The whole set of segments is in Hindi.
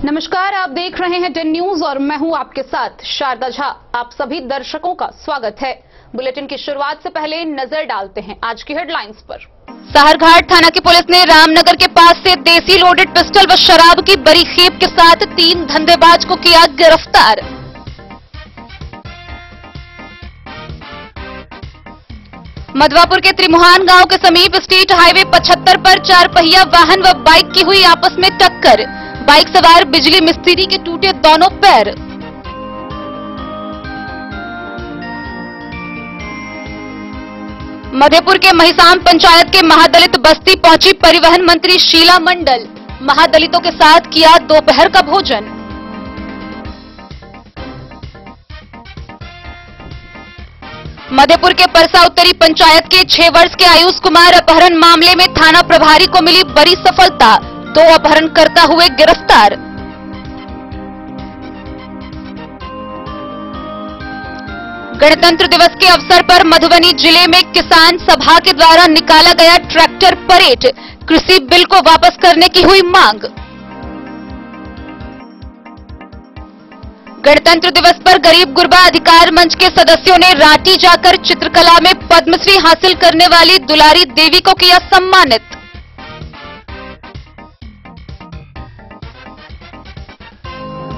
नमस्कार, आप देख रहे हैं 10 न्यूज और मैं हूं आपके साथ शारदा झा। आप सभी दर्शकों का स्वागत है। बुलेटिन की शुरुआत से पहले नजर डालते हैं आज की हेडलाइंस पर। साहरघाट थाना की पुलिस ने रामनगर के पास से देसी लोडेड पिस्टल व शराब की बड़ी खेप के साथ 3 धंधेबाज को किया गिरफ्तार। मधवापुर के त्रिमुहान गांव के समीप स्टेट हाईवे 75 पर 4 पहिया वाहन व बाइक की हुई आपस में टक्कर। बाइक सवार बिजली मिस्त्री के टूटे दोनों पैर। मधेपुर के महिसाम पंचायत के महादलित बस्ती पहुंची परिवहन मंत्री शीला मंडल। महादलितों के साथ किया दोपहर का भोजन। मधेपुर के परसा उत्तरी पंचायत के 6 वर्ष के आयुष कुमार अपहरण मामले में थाना प्रभारी को मिली बड़ी सफलता। 2 अपहरणकर्ता हुए गिरफ्तार। गणतंत्र दिवस के अवसर पर मधुबनी जिले में किसान सभा के द्वारा निकाला गया ट्रैक्टर परेड। कृषि बिल को वापस करने की हुई मांग। गणतंत्र दिवस पर गरीब गुरबा अधिकार मंच के सदस्यों ने रांची जाकर चित्रकला में पद्मश्री हासिल करने वाली दुलारी देवी को किया सम्मानित।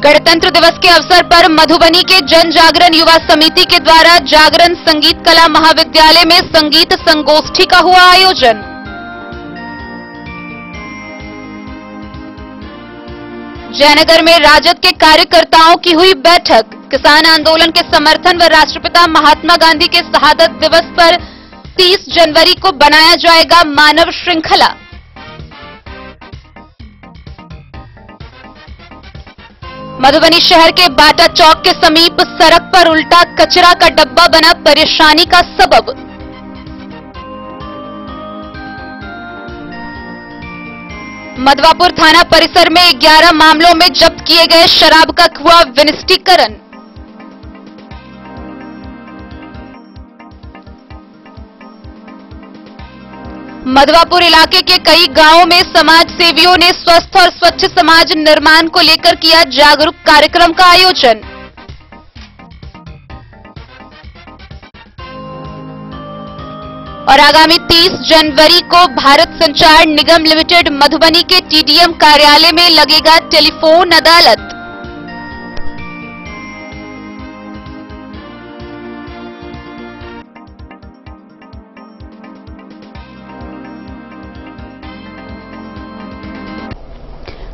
गणतंत्र दिवस के अवसर पर मधुबनी के जन जागरण युवा समिति के द्वारा जागरण संगीत कला महाविद्यालय में संगीत संगोष्ठी का हुआ आयोजन। जयनगर में राजद के कार्यकर्ताओं की हुई बैठक। किसान आंदोलन के समर्थन व राष्ट्रपिता महात्मा गांधी के शहादत दिवस पर 30 जनवरी को बनाया जाएगा मानव श्रृंखला। मधुबनी शहर के बाटा चौक के समीप सड़क पर उल्टा कचरा का डब्बा बना परेशानी का सबब। मधवापुर थाना परिसर में 11 मामलों में जब्त किए गए शराब का हुआ विनिष्टीकरण। मधवापुर इलाके के कई गांवों में समाज सेवियों ने स्वस्थ और स्वच्छ समाज निर्माण को लेकर किया जागरूक कार्यक्रम का आयोजन। और आगामी 30 जनवरी को भारत संचार निगम लिमिटेड मधुबनी के टीडीएम कार्यालय में लगेगा टेलीफोन अदालत।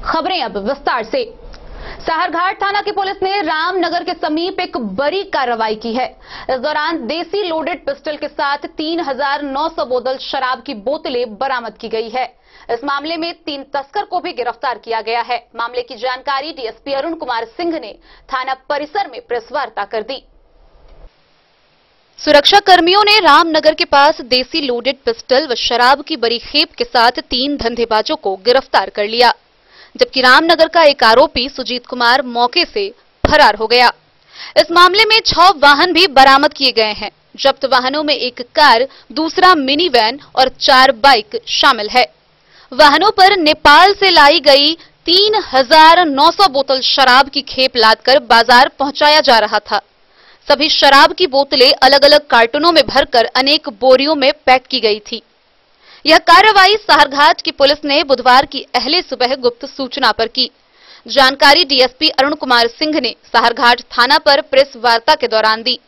खबरें अब विस्तार से। साहरघाट थाना की पुलिस ने रामनगर के समीप एक बड़ी कार्रवाई की है। इस दौरान देसी लोडेड पिस्टल के साथ 3,900 बोतल शराब की बोतलें बरामद की गई है। इस मामले में 3 तस्कर को भी गिरफ्तार किया गया है। मामले की जानकारी डीएसपी अरुण कुमार सिंह ने थाना परिसर में प्रेस वार्ता कर दी। सुरक्षा कर्मियों ने रामनगर के पास देसी लोडेड पिस्टल व शराब की बड़ी खेप के साथ 3 धंधेबाजों को गिरफ्तार कर लिया, जबकि रामनगर का एक आरोपी सुजीत कुमार मौके से फरार हो गया। इस मामले में 6 वाहन भी बरामद किए गए हैं। जब्त वाहनों में एक कार, दूसरा मिनी वैन और 4 बाइक शामिल है। वाहनों पर नेपाल से लाई गई 3,900 बोतल शराब की खेप लादकर बाजार पहुंचाया जा रहा था। सभी शराब की बोतलें अलग अलग कार्टूनों में भरकर अनेक बोरियों में पैक की गई थी। यह कार्रवाई साहरघाट की पुलिस ने बुधवार की अहले सुबह गुप्त सूचना पर की। जानकारी डीएसपी अरुण कुमार सिंह ने साहरघाट थाना पर प्रेस वार्ता के दौरान दी।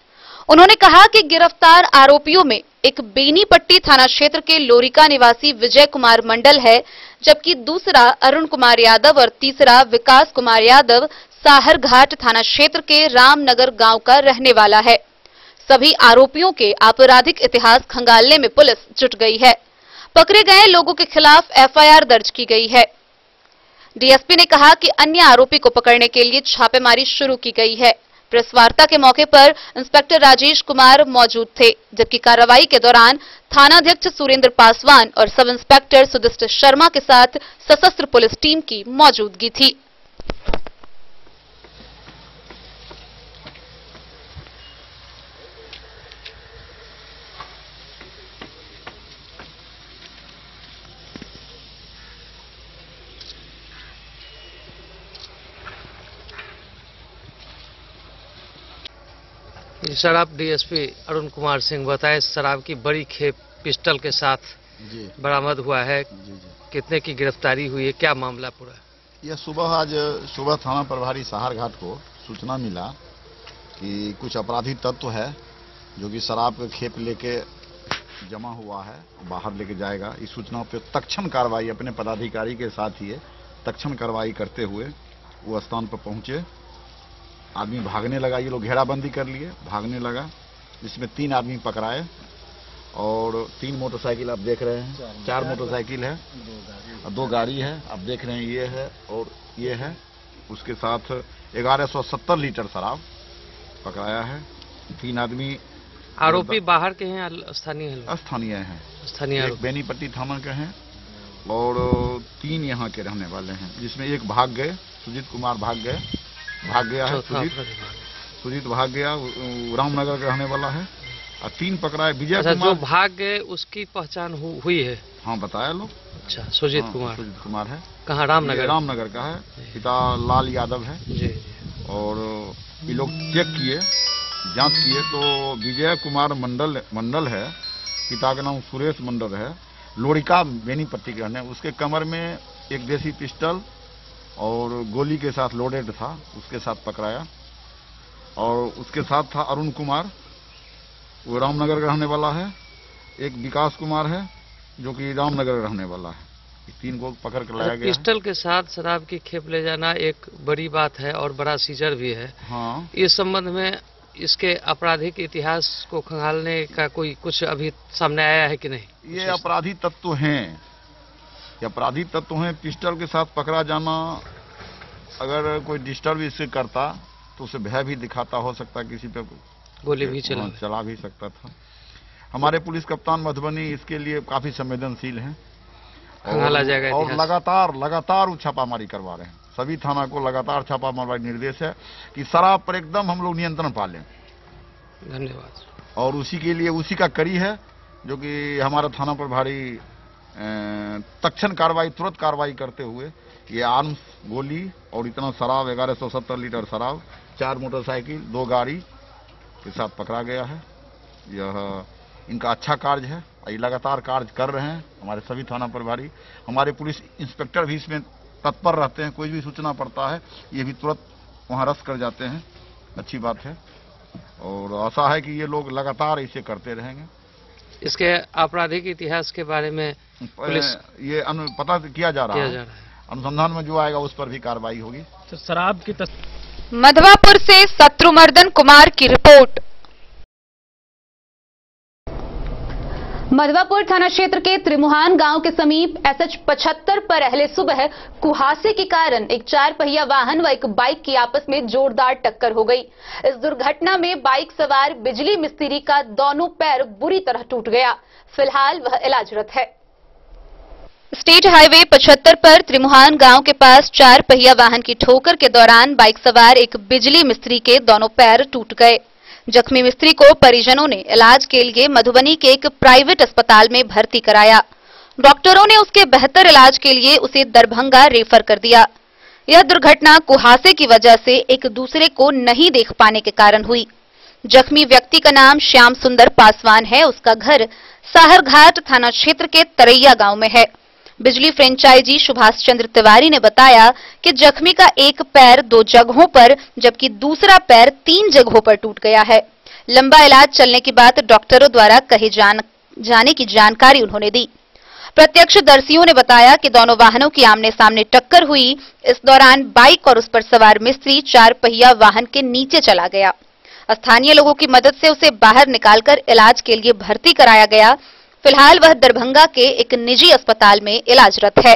उन्होंने कहा कि गिरफ्तार आरोपियों में एक बेनीपट्टी थाना क्षेत्र के लोरिका निवासी विजय कुमार मंडल है, जबकि दूसरा अरुण कुमार यादव और तीसरा विकास कुमार यादव साहरघाट थाना क्षेत्र के रामनगर गांव का रहने वाला है। सभी आरोपियों के आपराधिक इतिहास खंगालने में पुलिस जुट गई है। पकड़े गए लोगों के खिलाफ एफआईआर दर्ज की गई है। डीएसपी ने कहा कि अन्य आरोपी को पकड़ने के लिए छापेमारी शुरू की गई है। प्रेस वार्ता के मौके पर इंस्पेक्टर राजेश कुमार मौजूद थे, जबकि कार्रवाई के दौरान थानाध्यक्ष सुरेंद्र पासवान और सब इंस्पेक्टर सुदिष्ट शर्मा के साथ सशस्त्र पुलिस टीम की मौजूदगी थी। सर, आप डीएसपी अरुण कुमार सिंह बताएं, शराब की बड़ी खेप पिस्टल के साथ जी बरामद हुआ है। जी। कितने की गिरफ्तारी हुई है, क्या मामला पूरा? यह आज सुबह थाना प्रभारी सहार घाट को सूचना मिला कि कुछ अपराधी तत्व है जो कि शराब के खेप लेके जमा हुआ है, बाहर लेके जाएगा। इस सूचना पे तत्क्षण कार्रवाई अपने पदाधिकारी के साथ ही तत्क्षण कार्रवाई करते हुए वो स्थान पर पहुंचे। आदमी भागने लगा, ये लोग घेराबंदी कर लिए, भागने लगा, जिसमें 3 आदमी पकड़ाए और 3 मोटरसाइकिल आप देख रहे हैं, 4 मोटरसाइकिल है और 2 गाड़ी है, आप देख रहे हैं, ये है और ये है। उसके साथ 1170 लीटर शराब पकड़ाया है। 3 आदमी आरोपी बाहर के हैं, स्थानीय हैं? स्थानीय हैं, स्थानीय। एक बेनीपट्टी थाना के हैं और 3 यहाँ के रहने वाले हैं, जिसमें एक भाग गए, सुजीत कुमार भाग गया है। सुजीत भाग गया, रामनगर का रहने वाला है। और 3 पकड़ा है। विजय कुमार जो भाग गए उसकी पहचान हुई है? हाँ, बताया लोग। अच्छा, सुजीत कुमार है। कहाँ? रामनगर का है। पिता लाल यादव है जी। और ये लोग चेक किए, जांच किए तो विजय कुमार मंडल है, पिता का नाम सुरेश मंडल है, लोरिका बेनीपट्टी के रहने। उसके कमर में एक देसी पिस्टल और गोली के साथ लोडेड था, उसके साथ पकड़ाया। और उसके साथ था अरुण कुमार, वो रामनगर का रहने वाला है। एक विकास कुमार है जो कि रामनगर का रहने वाला है। 3 को पकड़ कर लाया गया। पिस्टल के साथ शराब की खेप ले जाना एक बड़ी बात है और बड़ा सीजर भी है। हाँ, इस संबंध में इसके आपराधिक इतिहास को खंगालने का कोई कुछ अभी सामने आया है कि नहीं? ये अपराधी तत्व हैं, पिस्टल के साथ पकड़ा जाना। अगर कोई डिस्टर्ब इससे करता तो उसे भय भी दिखाता, हो सकता किसी पे गोली भी चला भी सकता था। हमारे पुलिस कप्तान मधुबनी इसके लिए काफी संवेदनशील हैं और लगातार छापामारी करवा रहे हैं। सभी थाना को लगातार छापामारी निर्देश है कि शराब पर एकदम हम लोग नियंत्रण पालें। धन्यवाद। और उसी के लिए उसी का कड़ी है जो कि हमारा थाना प्रभारी तत्क्षण कार्रवाई, तुरंत कार्रवाई करते हुए ये आर्म्स, गोली और इतना शराब, 1170 लीटर शराब, 4 मोटरसाइकिल, 2 गाड़ी के साथ पकड़ा गया है। यह इनका अच्छा कार्य है, ये लगातार कार्य कर रहे हैं हमारे सभी थाना प्रभारी। हमारे पुलिस इंस्पेक्टर भी इसमें तत्पर रहते हैं, कोई भी सूचना पड़ता है ये भी तुरंत वहाँ रस कर जाते हैं। अच्छी बात है और आशा है कि ये लोग लगातार इसे करते रहेंगे। इसके आपराधिक इतिहास के बारे में पुलिस ये पता किया जा रहा है। अनुसंधान में जो आएगा उस पर भी कार्रवाई होगी। तो शराब की मधवापुर से शत्रुमर्दन कुमार की रिपोर्ट। मधवापुर थाना क्षेत्र के त्रिमुहान गांव के समीप SH 75 पर अहले सुबह कुहासे के कारण एक 4 पहिया वाहन व एक बाइक की आपस में जोरदार टक्कर हो गई। इस दुर्घटना में बाइक सवार बिजली मिस्त्री का दोनों पैर बुरी तरह टूट गया। फिलहाल वह इलाजरत है। स्टेट हाईवे 75 पर त्रिमुहान गांव के पास 4 पहिया वाहन की ठोकर के दौरान बाइक सवार एक बिजली मिस्त्री के दोनों पैर टूट गए। जख्मी मिस्त्री को परिजनों ने इलाज के लिए मधुबनी के एक प्राइवेट अस्पताल में भर्ती कराया। डॉक्टरों ने उसके बेहतर इलाज के लिए उसे दरभंगा रेफर कर दिया। यह दुर्घटना कुहासे की वजह से एक दूसरे को नहीं देख पाने के कारण हुई। जख्मी व्यक्ति का नाम श्याम सुंदर पासवान है। उसका घर साहरघाट थाना क्षेत्र के तरैया गांव में है। बिजली फ्रेंचाइजी सुभाष चंद्र तिवारी ने बताया कि जख्मी का एक पैर 2 जगहों पर जबकि दूसरा पैर 3 जगहों पर टूट गया है। लंबा इलाज चलने के बाद डॉक्टरों द्वारा कहे जाने की जानकारी उन्होंने दी। प्रत्यक्षदर्शियों ने बताया कि दोनों वाहनों की आमने सामने टक्कर हुई। इस दौरान बाइक और उस पर सवार मिस्त्री 4 पहिया वाहन के नीचे चला गया। स्थानीय लोगों की मदद से उसे बाहर निकालकर इलाज के लिए भर्ती कराया गया। फिलहाल वह दरभंगा के एक निजी अस्पताल में इलाजरत है।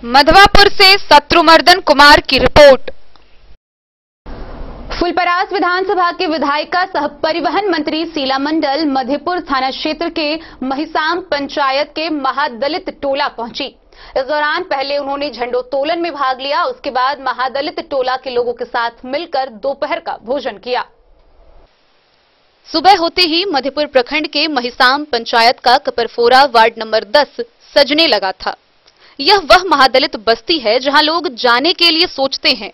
मधवापुर से शत्रुमर्दन कुमार की रिपोर्ट। फुलपरास विधानसभा के विधायिका सह परिवहन मंत्री शीला मंडल मधेपुर थाना क्षेत्र के महिसाम पंचायत के महादलित टोला पहुंची। इस दौरान पहले उन्होंने झंडोत्तोलन में भाग लिया, उसके बाद महादलित टोला के लोगों के साथ मिलकर दोपहर का भोजन किया। सुबह होते ही मधेपुर प्रखंड के महिसाम पंचायत का कपरफोरा वार्ड नंबर 10 सजने लगा था। यह वह महादलित बस्ती है जहां लोग जाने के लिए सोचते हैं।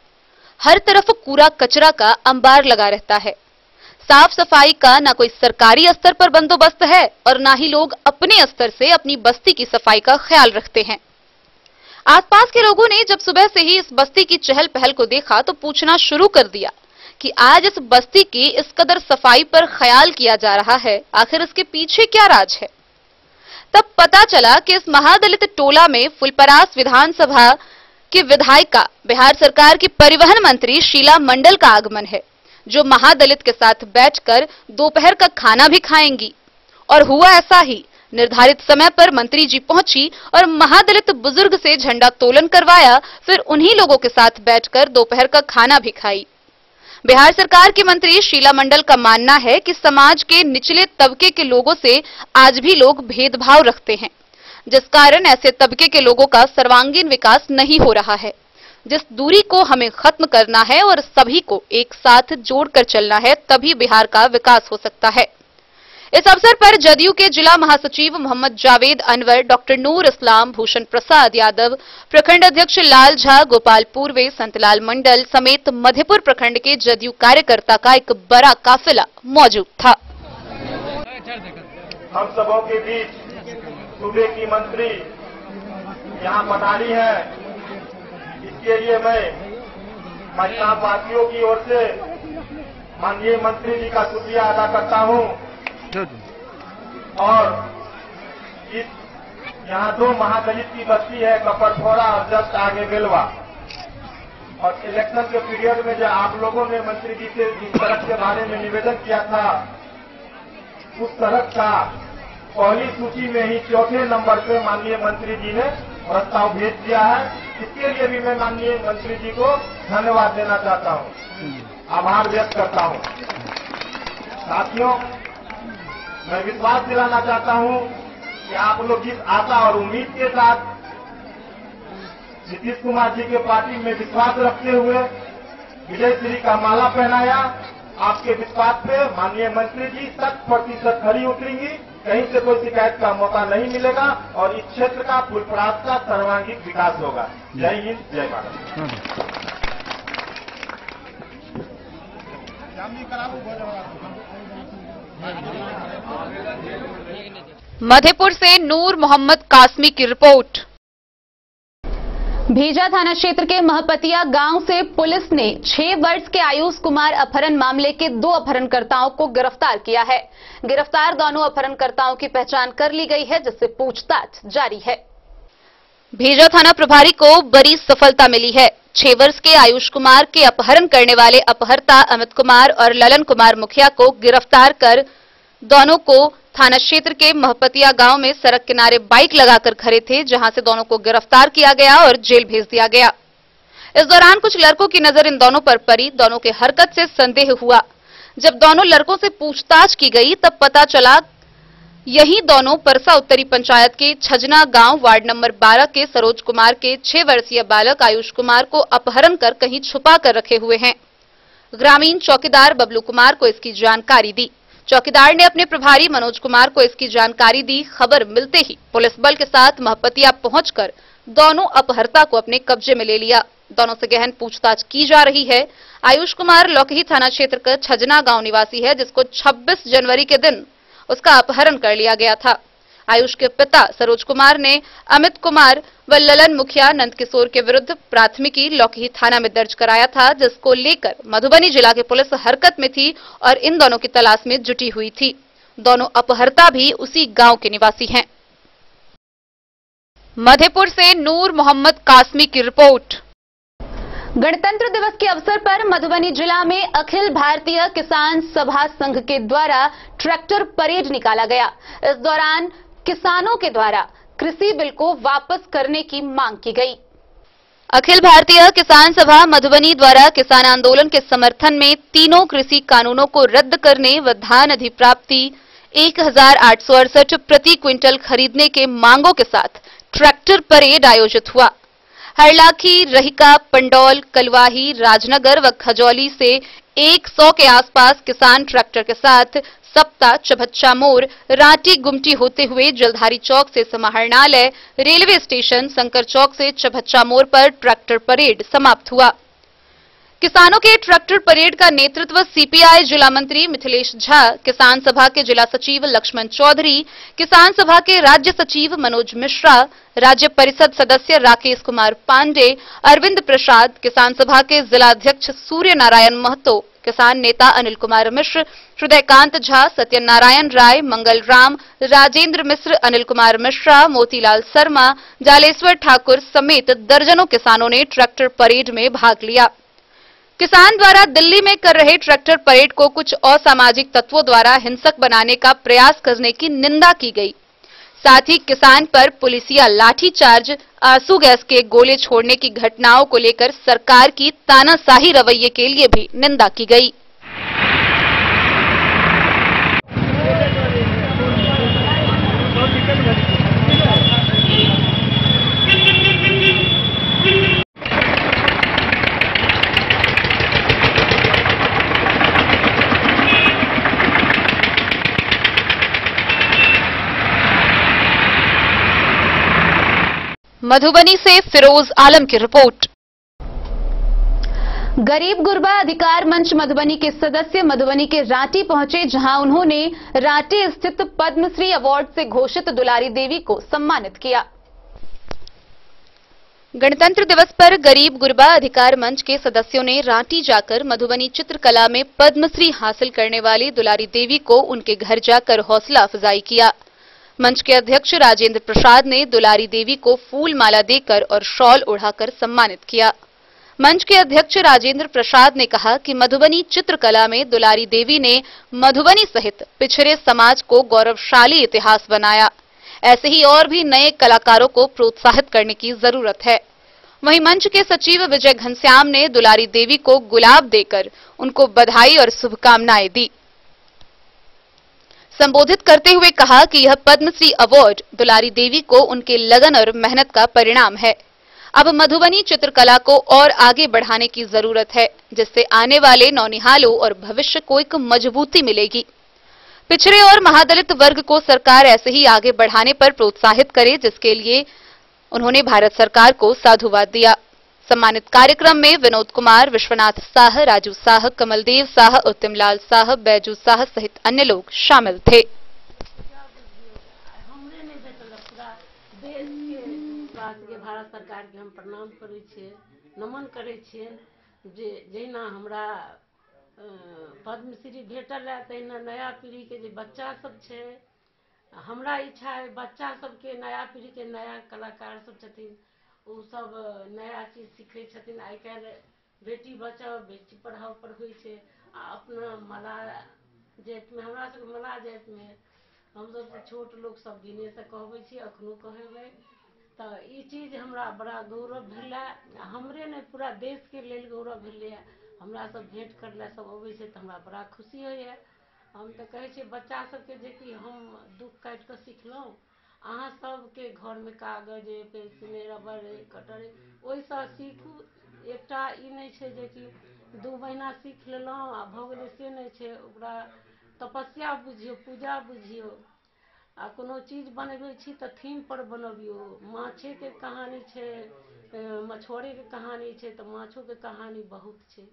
हर तरफ कूड़ा कचरा का अंबार लगा रहता है। साफ सफाई का ना कोई सरकारी स्तर पर बंदोबस्त है और ना ही लोग अपने स्तर से अपनी बस्ती की सफाई का ख्याल रखते हैं। आसपास के लोगों ने जब सुबह से ही इस बस्ती की चहल पहल को देखा तो पूछना शुरू कर दिया कि आज इस बस्ती की इस कदर सफाई पर ख्याल किया जा रहा है, आखिर इसके पीछे क्या राज है। तब पता चला कि इस महादलित टोला में फुलपरास विधानसभा की विधायिका बिहार सरकार की परिवहन मंत्री शीला मंडल का आगमन है, जो महादलित के साथ बैठकर दोपहर का खाना भी खाएंगी। और हुआ ऐसा ही। निर्धारित समय पर मंत्री जी पहुंची और महादलित बुजुर्ग से झंडा तोलन करवाया, फिर उन्हीं लोगों के साथ बैठकर दोपहर का खाना भी खाई। बिहार सरकार की मंत्री शीला मंडल का मानना है कि समाज के निचले तबके के लोगों से आज भी लोग भेदभाव रखते हैं, जिस कारण ऐसे तबके के लोगों का सर्वांगीण विकास नहीं हो रहा है। जिस दूरी को हमें खत्म करना है और सभी को एक साथ जोड़कर चलना है, तभी बिहार का विकास हो सकता है। इस अवसर पर जदयू के जिला महासचिव मोहम्मद जावेद अनवर, डॉक्टर नूर इस्लाम, भूषण प्रसाद यादव, प्रखंड अध्यक्ष लाल झा, गोपाल पूर्वे, संतलाल मंडल समेत मधेपुर प्रखंड के जदयू कार्यकर्ता का एक बड़ा काफिला मौजूद था। हम सबों के बीच सूबे की मंत्री यहाँ पधारी है, इसके लिए मैं महिला वासियों की ओर से माननीय मंत्री जी का शुक्रिया अदा करता हूँ। और इस यहाँ 2 महादलित की बस्ती है, कपरफोरा और जस्ट आगे बेलवा। और इलेक्शन के पीरियड में जो आप लोगों ने मंत्री जी से जिस सड़क के बारे में निवेदन किया था, उस सड़क का पहली सूची में ही 4थे नंबर पे माननीय मंत्री जी ने प्रस्ताव भेज दिया है। इसके लिए भी मैं माननीय मंत्री जी को धन्यवाद देना चाहता हूँ, आभार व्यक्त करता हूँ। साथियों, मैं विश्वास दिलाना चाहता हूं कि आप लोग जिस आशा और उम्मीद के साथ नीतीश कुमार जी के पार्टी में विश्वास रखते हुए विजय श्री का माला पहनाया, आपके विश्वास पे माननीय मंत्री जी 100% खरी उतरेंगी। कहीं से कोई शिकायत का मौका नहीं मिलेगा और इस क्षेत्र का फुलपरास का सर्वांगीण विकास होगा। जय हिंद, जय भारत। मधेपुर से नूर मोहम्मद कासमी की रिपोर्ट। भेजा थाना क्षेत्र के महपतिया गांव से पुलिस ने 6 वर्ष के आयुष कुमार अपहरण मामले के 2 अपहरणकर्ताओं को गिरफ्तार किया है। गिरफ्तार दोनों अपहरणकर्ताओं की पहचान कर ली गई है, जिससे पूछताछ जारी है। भेजा थाना प्रभारी को बड़ी सफलता मिली है। 6 वर्ष के आयुष कुमार के अपहरण करने वाले अपहर्ता अमित कुमार और ललन कुमार मुखिया को गिरफ्तार कर दोनों को थाना क्षेत्र के महपतिया गांव में सड़क किनारे बाइक लगाकर खड़े थे, जहां से दोनों को गिरफ्तार किया गया और जेल भेज दिया गया। इस दौरान कुछ लड़कों की नजर इन दोनों पर पड़ी। दोनों के हरकत से संदेह हुआ। जब दोनों लड़कों से पूछताछ की गई तब पता चला यही दोनों परसा उत्तरी पंचायत के छजना गांव वार्ड नंबर 12 के सरोज कुमार के 6 वर्षीय बालक आयुष कुमार को अपहरण कर कहीं छुपा कर रखे हुए हैं। ग्रामीण चौकीदार बबलू कुमार को इसकी जानकारी दी। चौकीदार ने अपने प्रभारी मनोज कुमार को इसकी जानकारी दी। खबर मिलते ही पुलिस बल के साथ महपतिया पहुंचकर दोनों अपहर्ता को अपने कब्जे में ले लिया। दोनों से गहन पूछताछ की जा रही है। आयुष कुमार लौकही थाना क्षेत्र का छजना गांव निवासी है, जिसको 26 जनवरी के दिन उसका अपहरण कर लिया गया था। आयुष के पिता सरोज कुमार ने अमित कुमार व ललन मुखिया नंदकिशोर के विरुद्ध प्राथमिकी लौकही थाना में दर्ज कराया था, जिसको लेकर मधुबनी जिला की पुलिस हरकत में थी और इन दोनों की तलाश में जुटी हुई थी। दोनों अपहर्ता भी उसी गांव के निवासी हैं। मधेपुर से नूर मोहम्मद कासमी की रिपोर्ट। गणतंत्र दिवस के अवसर पर मधुबनी जिला में अखिल भारतीय किसान सभा संघ के द्वारा ट्रैक्टर परेड निकाला गया। इस दौरान किसानों के द्वारा कृषि बिल को वापस करने की मांग की गई। अखिल भारतीय किसान सभा मधुबनी द्वारा किसान आंदोलन के समर्थन में तीनों कृषि कानूनों को रद्द करने व धान अधिप्राप्ति 1868 प्रति क्विंटल खरीदने के मांगों के साथ ट्रैक्टर परेड आयोजित हुआ। हरलाखी, रहिका, पंडौल, कलवाही, राजनगर व खजौली से 100 के आसपास किसान ट्रैक्टर के साथ सप्ता, चभच्चा मोड़, रांटी गुमटी होते हुए जलधारी चौक से समाहरणालय, रेलवे स्टेशन, शंकर चौक से चभच्चा मोड़ पर ट्रैक्टर परेड समाप्त हुआ। किसानों के ट्रैक्टर परेड का नेतृत्व सीपीआई जिला मंत्री मिथिलेश झा, किसान सभा के जिला सचिव लक्ष्मण चौधरी, किसान सभा के राज्य सचिव मनोज मिश्रा, राज्य परिषद सदस्य राकेश कुमार पांडे, अरविंद प्रसाद, किसान सभा के जिलाध्यक्ष सूर्य नारायण महतो, किसान नेता अनिल कुमार मिश्र, हृदयकांत झा, सत्यनारायण राय, मंगल राम, राजेंद्र मिश्र, अनिल कुमार मिश्रा, मोतीलाल शर्मा, जालेश्वर ठाकुर समेत दर्जनों किसानों ने ट्रैक्टर परेड में भाग लिया। किसान द्वारा दिल्ली में कर रहे ट्रैक्टर परेड को कुछ असामाजिक तत्वों द्वारा हिंसक बनाने का प्रयास करने की निंदा की गई। साथ ही किसान पर पुलिसिया लाठीचार्ज, आंसू गैस के गोले छोड़ने की घटनाओं को लेकर सरकार की तानाशाही रवैये के लिए भी निंदा की गई। मधुबनी से फिरोज आलम की रिपोर्ट। गरीब गुरबा अधिकार मंच मधुबनी के सदस्य मधुबनी के रांटी पहुंचे, जहां उन्होंने रांटी स्थित पद्मश्री अवार्ड से घोषित दुलारी देवी को सम्मानित किया। गणतंत्र दिवस पर गरीब गुरबा अधिकार मंच के सदस्यों ने रांटी जाकर मधुबनी चित्रकला में पद्मश्री हासिल करने वाली दुलारी देवी को उनके घर जाकर हौसला अफजाई किया। मंच के अध्यक्ष राजेंद्र प्रसाद ने दुलारी देवी को फूल माला देकर और शॉल ओढ़ाकर सम्मानित किया। मंच के अध्यक्ष राजेंद्र प्रसाद ने कहा कि मधुबनी चित्रकला में दुलारी देवी ने मधुबनी सहित पिछड़े समाज को गौरवशाली इतिहास बनाया। ऐसे ही और भी नए कलाकारों को प्रोत्साहित करने की जरूरत है। वहीं मंच के सचिव विजय घनश्याम ने दुलारी देवी को गुलाब देकर उनको बधाई और शुभकामनाएं दी। संबोधित करते हुए कहा कि यह पद्मश्री अवार्ड दुलारी देवी को उनके लगन और मेहनत का परिणाम है। अब मधुबनी चित्रकला को और आगे बढ़ाने की जरूरत है, जिससे आने वाले नौनिहालों और भविष्य को एक मजबूती मिलेगी। पिछड़े और महादलित वर्ग को सरकार ऐसे ही आगे बढ़ाने पर प्रोत्साहित करे, जिसके लिए उन्होंने भारत सरकार को साधुवाद दिया। सम्मानित कार्यक्रम में विनोद कुमार, विश्वनाथ साह, राजू साह, कमलदेव साह, उत्तमलाल साह, बैजू साह सहित अन्य लोग शामिल थे। भारत सरकार के हम प्रणाम करै छियै, नमन करै छियै जे जहिना हमरा पद्मश्री भेटल है, तहिना नया पीढ़ी के जे बच्चा सब छै, हमरा इच्छा है बच्चा सबके नया पीढ़ी के नया कलाकार सब छथिन, ओ सब नया चीज सीखे छथिन। आइ काल्हि बेटी बचाओ बेटी पढ़ाओ पर होइ छै। अपना मला जाति में हमरा सबके मला जाति में हमसब छोट लोग सब दिने से कहबै छी, अखनो कहेबै। तो ई चीज हमरा बड़ा गौरव भेलै, हमरे नहीं पूरा देश के लेल गौरव भेलै। हमरा सब भेंट करले सब अबै छै तो हमरा बड़ा खुशी होइए। हम तो कहै छी बच्चा सबके जे कि हम दुख काटि कऽ सिखलहुँ, अहाँ सबके घर में कागज, पेंसिल, रबर, कटर ओहिसँ सीखू। एकटा ई नहीं छै जे कि 2 महीना सीख लेलहुँ आ भऽ गेलै, से नहीं छै। ओकरा तपस्या बुझियौ, पूजा बुझियौ। आ कोनो चीज बनबै छी तऽ थीम पर बनबियौ। माछे के कहानी छै, मछुआरे के कहानी छै, तऽ माछो के कहानी बहुत छै,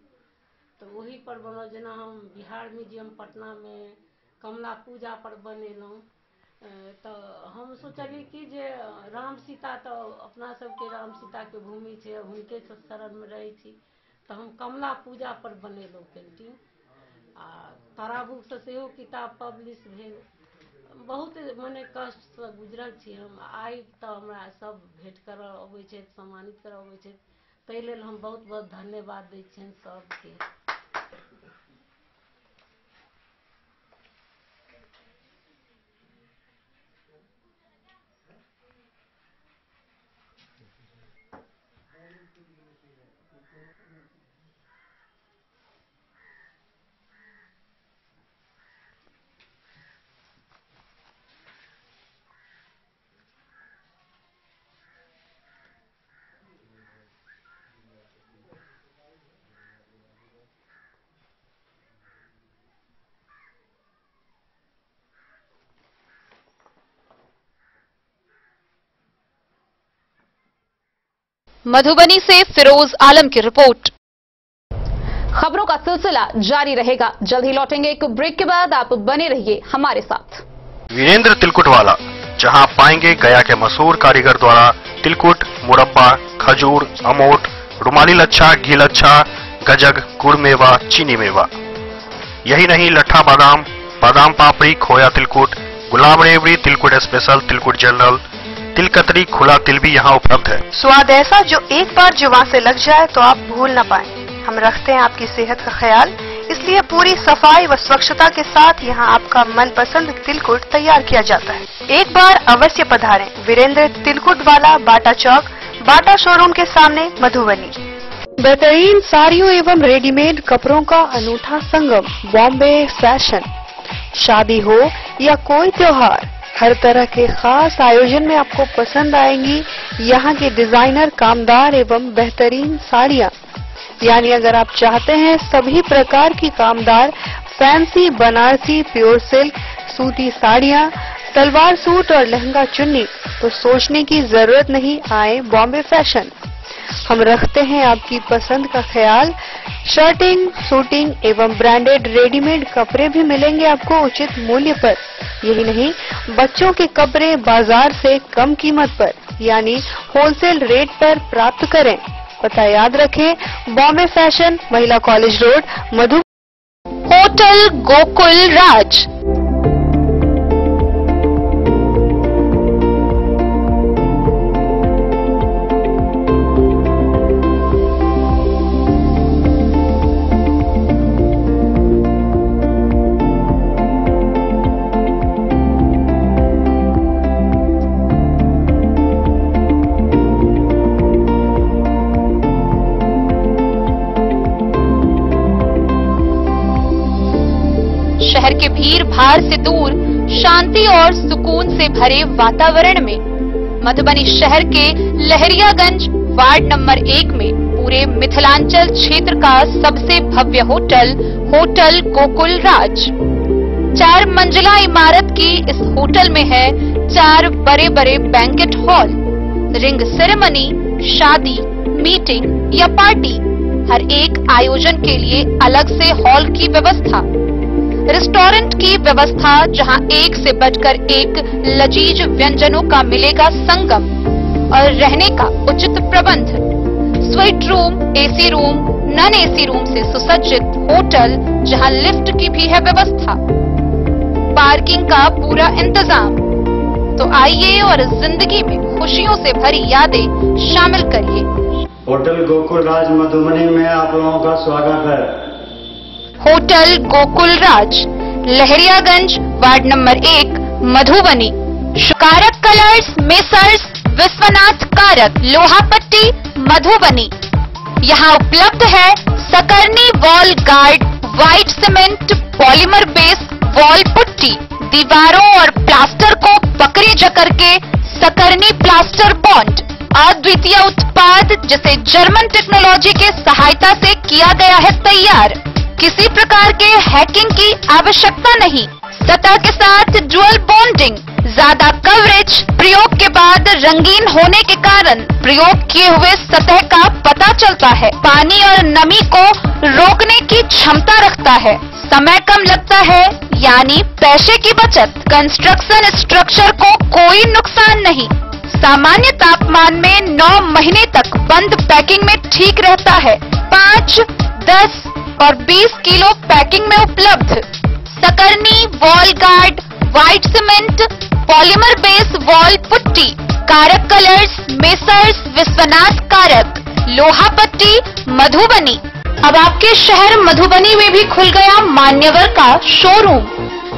तो वही पर बनल। जेना हम बिहार म्यूजियम पटना में कमला पूजा पर बनेलहुँ, तो हम सोचलिए कि जे राम सीता तो अपना सबके राम सीता के भूमि छै, हुनके शरण में रही छी, तो हम कमला पूजा पर बनेलहुँ पेंटिंग। आ ताराबुक से सेहो किताब पब्लिश भेल। बहुत मने कष्ट से गुजरल छी हम। आइ तो हमरा सब भेंट करऽ अबै छै, सम्मानित करऽ अबै छै, ताहि लेल हम बहुत बहुत धन्यवाद दै छियनि सबके। मधुबनी से फिरोज आलम की रिपोर्ट। खबरों का सिलसिला जारी रहेगा। जल्द ही लौटेंगे एक ब्रेक के बाद, आप बने रहिए हमारे साथ। वीरेंद्र तिलकुट वाला, जहां पाएंगे गया के मशहूर कारीगर द्वारा तिलकुट, मुरब्बा, खजूर, अमोट, रुमाली लच्छा, घी लच्छा, गजक, गुड़ मेवा, चीनी मेवा। यही नहीं, लट्ठा बादाम, बादाम पापड़ी, खोया तिलकुट, गुलाब रेवड़ी, तिलकुट स्पेशल, तिलकुट जनरल, तिलकतरी, खुला तिल भी यहाँ उपलब्ध है। स्वाद ऐसा जो एक बार जुबान से लग जाए तो आप भूल न पाएं। हम रखते हैं आपकी सेहत का ख्याल, इसलिए पूरी सफाई व स्वच्छता के साथ यहाँ आपका मनपसंद तिलकुट तैयार किया जाता है। एक बार अवश्य पधारें वीरेंद्र तिलकुट वाला, बाटा चौक, बाटा शोरूम के सामने, मधुबनी। बेहतरीन साड़ियों एवं रेडीमेड कपड़ों का अनूठा संगम, बॉम्बे फैशन। शादी हो या कोई त्योहार, हर तरह के खास आयोजन में आपको पसंद आएंगी यहाँ के डिजाइनर, कामदार एवं बेहतरीन साड़ियाँ। यानी अगर आप चाहते हैं सभी प्रकार की कामदार, फैंसी, बनारसी, प्योर सिल्क, सूती साड़ियाँ, सलवार सूट और लहंगा चुन्नी, तो सोचने की जरूरत नहीं, आए बॉम्बे फैशन। हम रखते हैं आपकी पसंद का ख्याल। शर्टिंग, सूटिंग एवं ब्रांडेड रेडीमेड कपड़े भी मिलेंगे आपको उचित मूल्य पर। यही नहीं, बच्चों के कपड़े बाजार से कम कीमत पर, यानी होलसेल रेट पर प्राप्त करें। पता याद रखें, बॉम्बे फैशन, महिला कॉलेज रोड, मधु। होटल गोकुल राज। शहर के भीड़ भाड़ से दूर, शांति और सुकून से भरे वातावरण में मधुबनी शहर के लहरियागंज वार्ड नंबर 1 में पूरे मिथिलांचल क्षेत्र का सबसे भव्य होटल, होटल गोकुल राज। 4 मंजिला इमारत की इस होटल में है 4 बड़े बड़े बैंकेट हॉल, रिंग सेरेमनी, शादी, मीटिंग या पार्टी, हर एक आयोजन के लिए अलग से हॉल की व्यवस्था, रेस्टोरेंट की व्यवस्था जहां एक से बढ़कर एक लजीज व्यंजनों का मिलेगा संगम, और रहने का उचित प्रबंध। Suite room, AC room, non AC room से सुसज्जित होटल जहां लिफ्ट की भी है व्यवस्था, पार्किंग का पूरा इंतजाम। तो आइए और जिंदगी में खुशियों से भरी यादें शामिल करिए। होटल गोकुल राज मधुबनी में आप लोगों का स्वागत है। होटल गोकुल राज, लहरियागंज वार्ड नंबर 1, मधुबनी। कारक कलर्स, मेसर्स विश्वनाथ कारक, लोहापट्टी, मधुबनी। यहाँ उपलब्ध है Sakarni wall guard, white cement, polymer base wall putty, दीवारों और प्लास्टर को पकड़ी जकड़ के सकरनी प्लास्टर बॉन्ड, अद्वितीय उत्पाद जिसे जर्मन टेक्नोलॉजी के सहायता से किया गया है तैयार। किसी प्रकार के हैकिंग की आवश्यकता नहीं, सतह के साथ डुअल बॉन्डिंग, ज्यादा कवरेज, प्रयोग के बाद रंगीन होने के कारण प्रयोग किए हुए सतह का पता चलता है, पानी और नमी को रोकने की क्षमता रखता है, समय कम लगता है यानी पैसे की बचत, कंस्ट्रक्शन स्ट्रक्चर को कोई नुकसान नहीं, सामान्य तापमान में 9 महीने तक बंद पैकिंग में ठीक रहता है, 5, 10 और 20 किलो पैकिंग में उपलब्ध। Sakarni wall guard, white cement, polymer base wall putty, Karak colours, messrs Vishwanath Karak, Lohapatti, Madhubani. अब आपके शहर मधुबनी में भी खुल गया मान्यवर का शोरूम।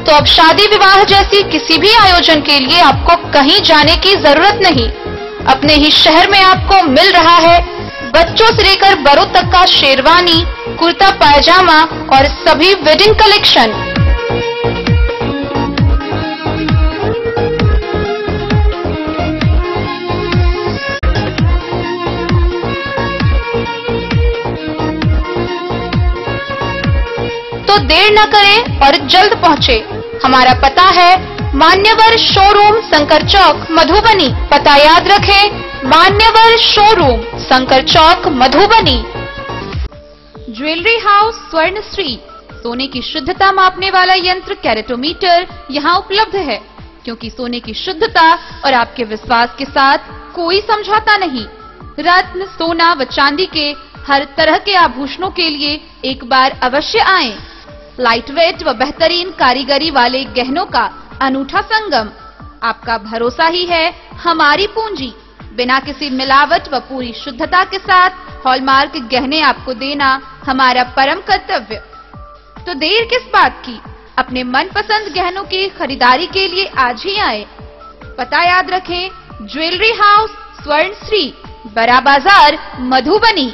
तो अब शादी विवाह जैसी किसी भी आयोजन के लिए आपको कहीं जाने की जरूरत नहीं, अपने ही शहर में आपको मिल रहा है बच्चों से लेकर बड़ों तक का शेरवानी, कुर्ता पायजामा और सभी वेडिंग कलेक्शन। तो देर न करें और जल्द पहुंचे। हमारा पता है मान्यवर शोरूम शंकर चौक मधुबनी। पता याद रखें, मान्यवर showroom Shankar Chowk Madhubani. Jewellery house स्वर्ण श्री, सोने की शुद्धता मापने वाला यंत्र कैरेटोमीटर यहाँ उपलब्ध है, क्योंकि सोने की शुद्धता और आपके विश्वास के साथ कोई समझौता नहीं। रत्न, सोना व चांदी के हर तरह के आभूषणों के लिए एक बार अवश्य आएं। लाइट वेट व बेहतरीन कारीगरी वाले गहनों का अनूठा संगम। आपका भरोसा ही है हमारी पूंजी। बिना किसी मिलावट व पूरी शुद्धता के साथ हॉलमार्क गहने आपको देना हमारा परम कर्तव्य। तो देर किस बात की, अपने मनपसंद गहनों की खरीदारी के लिए आज ही आए। पता याद रखें, ज्वेलरी हाउस स्वर्ण श्री, बड़ा बाजार मधुबनी।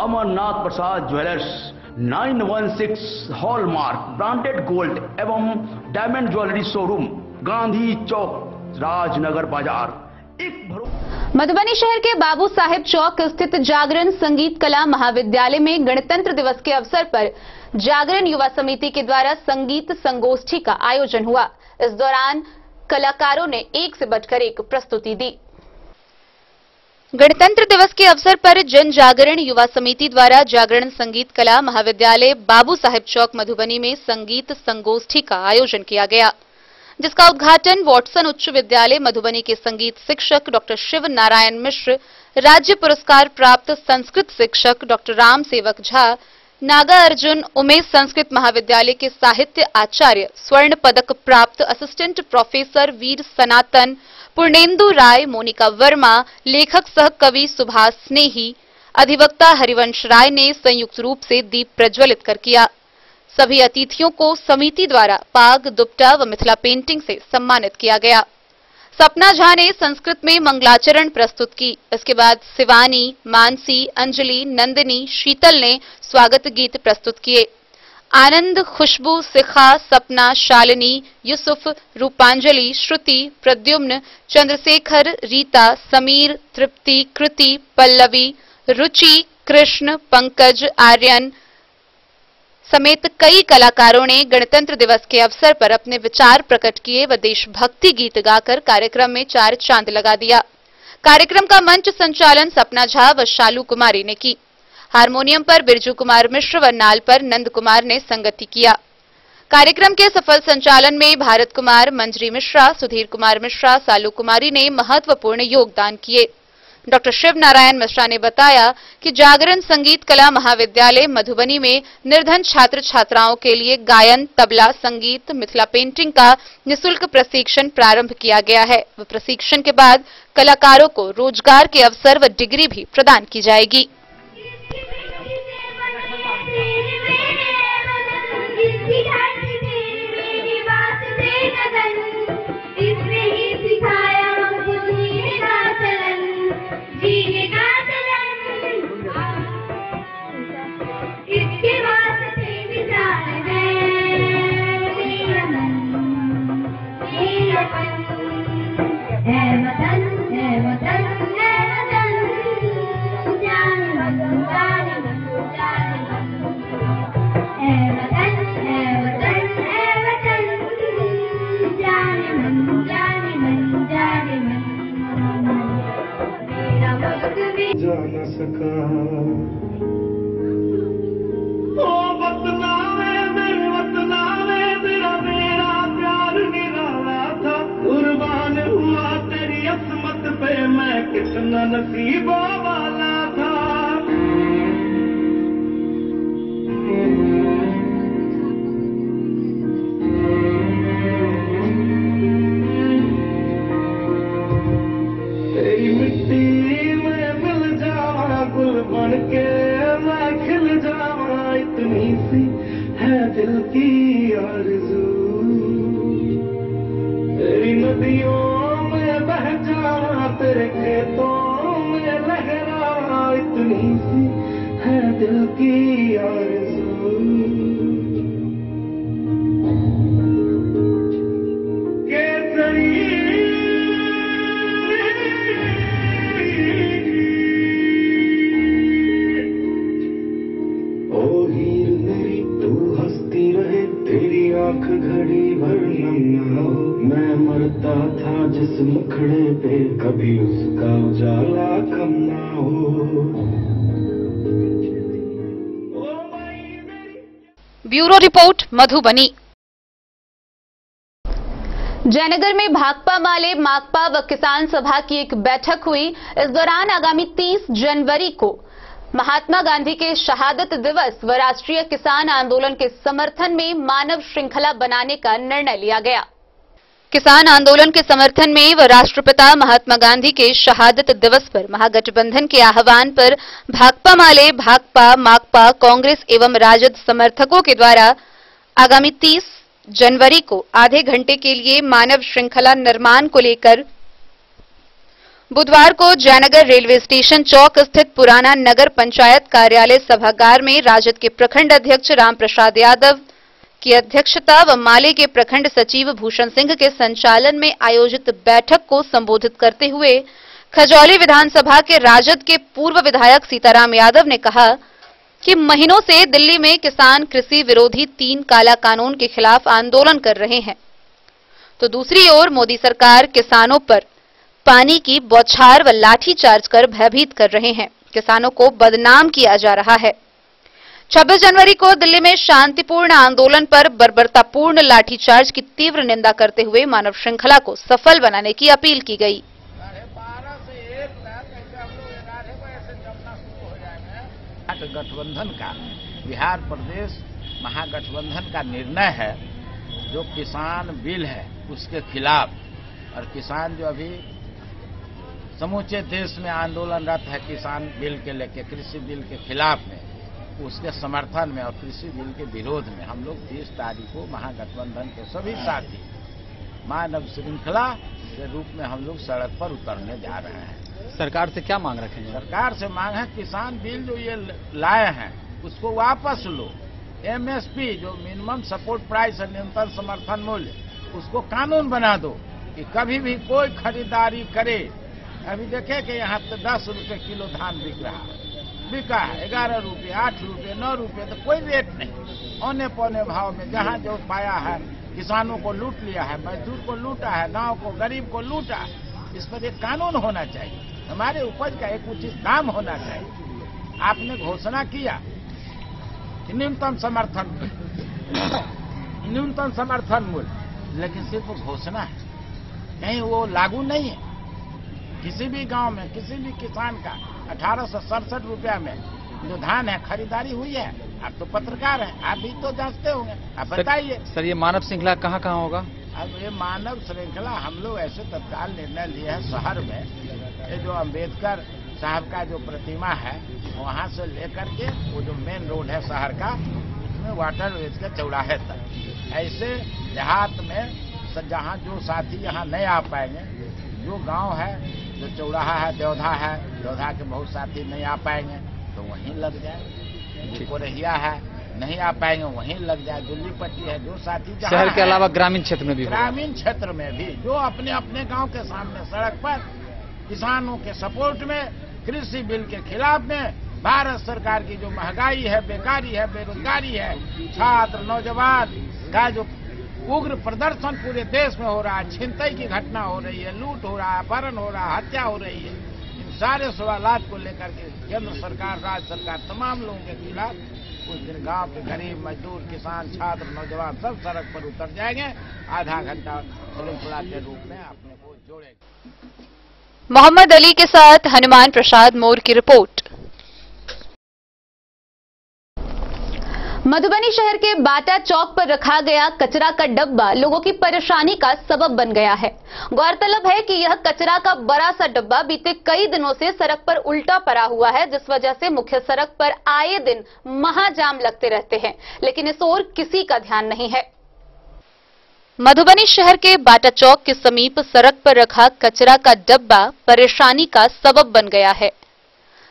अमरनाथ प्रसाद ज्वेलर्स 916 हॉलमार्क ब्रांडेड गोल्ड एवं डायमंड ज्वेलरी शोरूम, गांधी चौक, राजनगर बाजार। मधुबनी शहर के बाबू साहेब चौक स्थित जागरण संगीत कला महाविद्यालय में गणतंत्र दिवस के अवसर पर जागरण युवा समिति के द्वारा संगीत संगोष्ठी का आयोजन हुआ। इस दौरान कलाकारों ने एक से बढ़कर एक प्रस्तुति दी। गणतंत्र दिवस के अवसर पर जन जागरण युवा समिति द्वारा जागरण संगीत कला महाविद्यालय बाबू साहेब चौक मधुबनी में संगीत संगोष्ठी का आयोजन किया गया, जिसका उद्घाटन वॉटसन उच्च विद्यालय मधुबनी के संगीत शिक्षक डॉक्टर शिव नारायण मिश्र, राज्य पुरस्कार प्राप्त संस्कृत शिक्षक डॉक्टर राम सेवक झा, नागा अर्जुन उमेश संस्कृत महाविद्यालय के साहित्य आचार्य, स्वर्ण पदक प्राप्त असिस्टेंट प्रोफेसर वीर सनातन, पूर्णेंदु राय, मोनिका वर्मा, लेखक सह कवि सुभाष स्नेही, अधिवक्ता हरिवंश राय ने संयुक्त रूप से दीप प्रज्वलित कर किया। सभी अतिथियों को समिति द्वारा पाग, दुपट्टा व मिथिला पेंटिंग से सम्मानित किया गया। सपना झा ने संस्कृत में मंगलाचरण प्रस्तुत की। इसके बाद शिवानी, मानसी, अंजलि, नंदिनी, शीतल ने स्वागत गीत प्रस्तुत किए। आनंद, खुशबू, शिखा, सपना, शालिनी, यूसुफ, रूपांजलि, श्रुति, प्रद्युम्न, चंद्रशेखर, रीता, समीर, तृप्ति, कृति, पल्लवी, रुचि, कृष्ण, पंकज, आर्यन समेत कई कलाकारों ने गणतंत्र दिवस के अवसर पर अपने विचार प्रकट किए व देशभक्ति गीत गाकर कार्यक्रम में चार चांद लगा दिया। कार्यक्रम का मंच संचालन सपना झा व शालू कुमारी ने की। हारमोनियम पर बिरजू कुमार मिश्र व नाल पर नंद कुमार ने संगति किया। कार्यक्रम के सफल संचालन में भारत कुमार, मंजरी मिश्रा, सुधीर कुमार मिश्रा, सालू कुमारी ने महत्वपूर्ण योगदान किए। डॉक्टर शिव नारायण मिश्रा ने बताया कि जागरण संगीत कला महाविद्यालय मधुबनी में निर्धन छात्र छात्राओं के लिए गायन, तबला, संगीत, मिथिला पेंटिंग का निःशुल्क प्रशिक्षण प्रारंभ किया गया है। व प्रशिक्षण के बाद कलाकारों को रोजगार के अवसर व डिग्री भी प्रदान की जाएगी। है वतन, है वतन, है वतन, जान न नसीबों वाला था। तेरी मिट्टी में मिल जावा, गुल बन के मैं खिल जावा, इतनी सी है दिल की आरज़ू। तेरी नदियों में बह जावा, तेरे खेतों में लहरा, इतनी सी है दिल की आरज़ू। केसरी ओ हीर मेरी तू हंसती रहे, तेरी आंख घड़ी भर नम ना हो। मैं मरता था जिस मुखड़े पे, कभी उसका उजाला कम ना हो। Bureau report Madhubani. जयनगर में भाकपा माले माकपा व किसान सभा की एक बैठक हुई। इस दौरान आगामी 30 जनवरी को महात्मा गांधी के शहादत दिवस व राष्ट्रीय किसान आंदोलन के समर्थन में मानव श्रृंखला बनाने का निर्णय लिया गया। किसान आंदोलन के समर्थन में व राष्ट्रपिता महात्मा गांधी के शहादत दिवस पर महागठबंधन के आह्वान पर भाकपा माले, भाकपा, माकपा, कांग्रेस एवं राजद समर्थकों के द्वारा आगामी 30 जनवरी को आधे घंटे के लिए मानव श्रृंखला निर्माण को लेकर बुधवार को जयनगर रेलवे स्टेशन चौक स्थित पुराना नगर पंचायत कार्यालय सभागार में राजद के प्रखंड अध्यक्ष राम प्रसाद यादव की अध्यक्षता व माले के प्रखंड सचिव भूषण सिंह के संचालन में आयोजित बैठक को संबोधित करते हुए खजौली विधानसभा के राजद के पूर्व विधायक सीताराम यादव ने कहा कि महीनों से दिल्ली में किसान कृषि विरोधी 3 काला कानून के खिलाफ आंदोलन कर रहे हैं, तो दूसरी ओर मोदी सरकार किसानों पर पानी की बौछार व लाठीचार्ज कर भयभीत कर रहे हैं। किसानों को बदनाम किया जा रहा है। 26 जनवरी को दिल्ली में शांतिपूर्ण आंदोलन पर बर्बरतापूर्ण लाठीचार्ज की तीव्र निंदा करते हुए मानव श्रृंखला को सफल बनाने की अपील की गई। गठबंधन का बिहार प्रदेश महागठबंधन का निर्णय है, जो किसान बिल है उसके खिलाफ, और किसान जो अभी समूचे देश में आंदोलनरत है किसान बिल के लेके, कृषि बिल के खिलाफ में, उसके समर्थन में और कृषि बिल के विरोध में हम लोग 30 तारीख को महागठबंधन के सभी साथी मानव श्रृंखला के रूप में हम लोग सड़क पर उतरने जा रहे हैं। सरकार से क्या मांग रखेंगे? सरकार से मांग है किसान बिल जो ये लाए हैं उसको वापस लो। MSP जो मिनिमम सपोर्ट प्राइस है, न्यूनतम समर्थन मूल्य, उसको कानून बना दो कि कभी भी कोई खरीदारी करे। अभी देखे कि यहाँ तो 10 रुपए किलो धान बिका है 11 रुपये, 8 रुपये, 9 रुपये, तो कोई रेट नहीं। औने पौने भाव में जहाँ जो पाया है किसानों को लूट लिया है, मजदूर को लूटा है, गांव को गरीब को लूटा है। इस पर एक कानून होना चाहिए, हमारे उपज का एक उचित दाम होना चाहिए। आपने घोषणा किया कि न्यूनतम समर्थन मूल्य, लेकिन सिर्फ घोषणा है, कहीं वो लागू नहीं है। किसी भी गांव में किसी भी किसान का 1867 रुपया में जो धान है खरीदारी हुई है। आप तो पत्रकार हैं, आप भी तो जानते होंगे, आप बताइए। सर ये मानव श्रृंखला कहाँ कहाँ होगा? अब ये मानव श्रृंखला हम लोग ऐसे तत्काल निर्णय लिए हैं शहर में, ये जो अम्बेडकर साहब का जो प्रतिमा है वहाँ से लेकर के वो जो मेन रोड है शहर का, उसमें वाटरवेज के चौराहे तक। ऐसे देहात में जहाँ जो साथी यहाँ नहीं आ पाएंगे, जो गांव है जो चौराहा है, देवधा के बहुत साथी नहीं आ पाएंगे तो वहीं लग जाए। कोरहिया है नहीं आ पाएंगे वहीं लग जाए। दिल्ली पट्टी है, जो साथी शहर के अलावा ग्रामीण क्षेत्र में भी, ग्रामीण क्षेत्र में भी जो अपने अपने गांव के सामने सड़क पर किसानों के सपोर्ट में, कृषि बिल के खिलाफ में, भारत सरकार की जो महंगाई है, बेकारी है, बेरोजगारी है, छात्र नौजवान का जो उग्र प्रदर्शन पूरे देश में हो रहा है, छिनतई की घटना हो रही है, लूट हो रहा है, अपहरण हो रहा है, हत्या हो रही है, इन सारे सवालात को लेकर के केंद्र सरकार, राज्य सरकार तमाम लोगों के खिलाफ उस दिन गांव के गरीब मजदूर, किसान, छात्र, नौजवान सब सड़क पर उतर जाएंगे। आधा घंटा श्रृंखला के रूप में अपने को जोड़ेंगे। मोहम्मद अली के साथ हनुमान प्रसाद मोर की रिपोर्ट। मधुबनी शहर के बाटा चौक पर रखा गया कचरा का डब्बा लोगों की परेशानी का सबब बन गया है। गौरतलब है कि यह कचरा का बड़ा सा डब्बा बीते कई दिनों से सड़क पर उल्टा पड़ा हुआ है, जिस वजह से मुख्य सड़क पर आए दिन महाजाम लगते रहते हैं, लेकिन इस ओर किसी का ध्यान नहीं है। मधुबनी शहर के बाटा चौक के समीप सड़क पर रखा कचरा का डब्बा परेशानी का सबब बन गया है।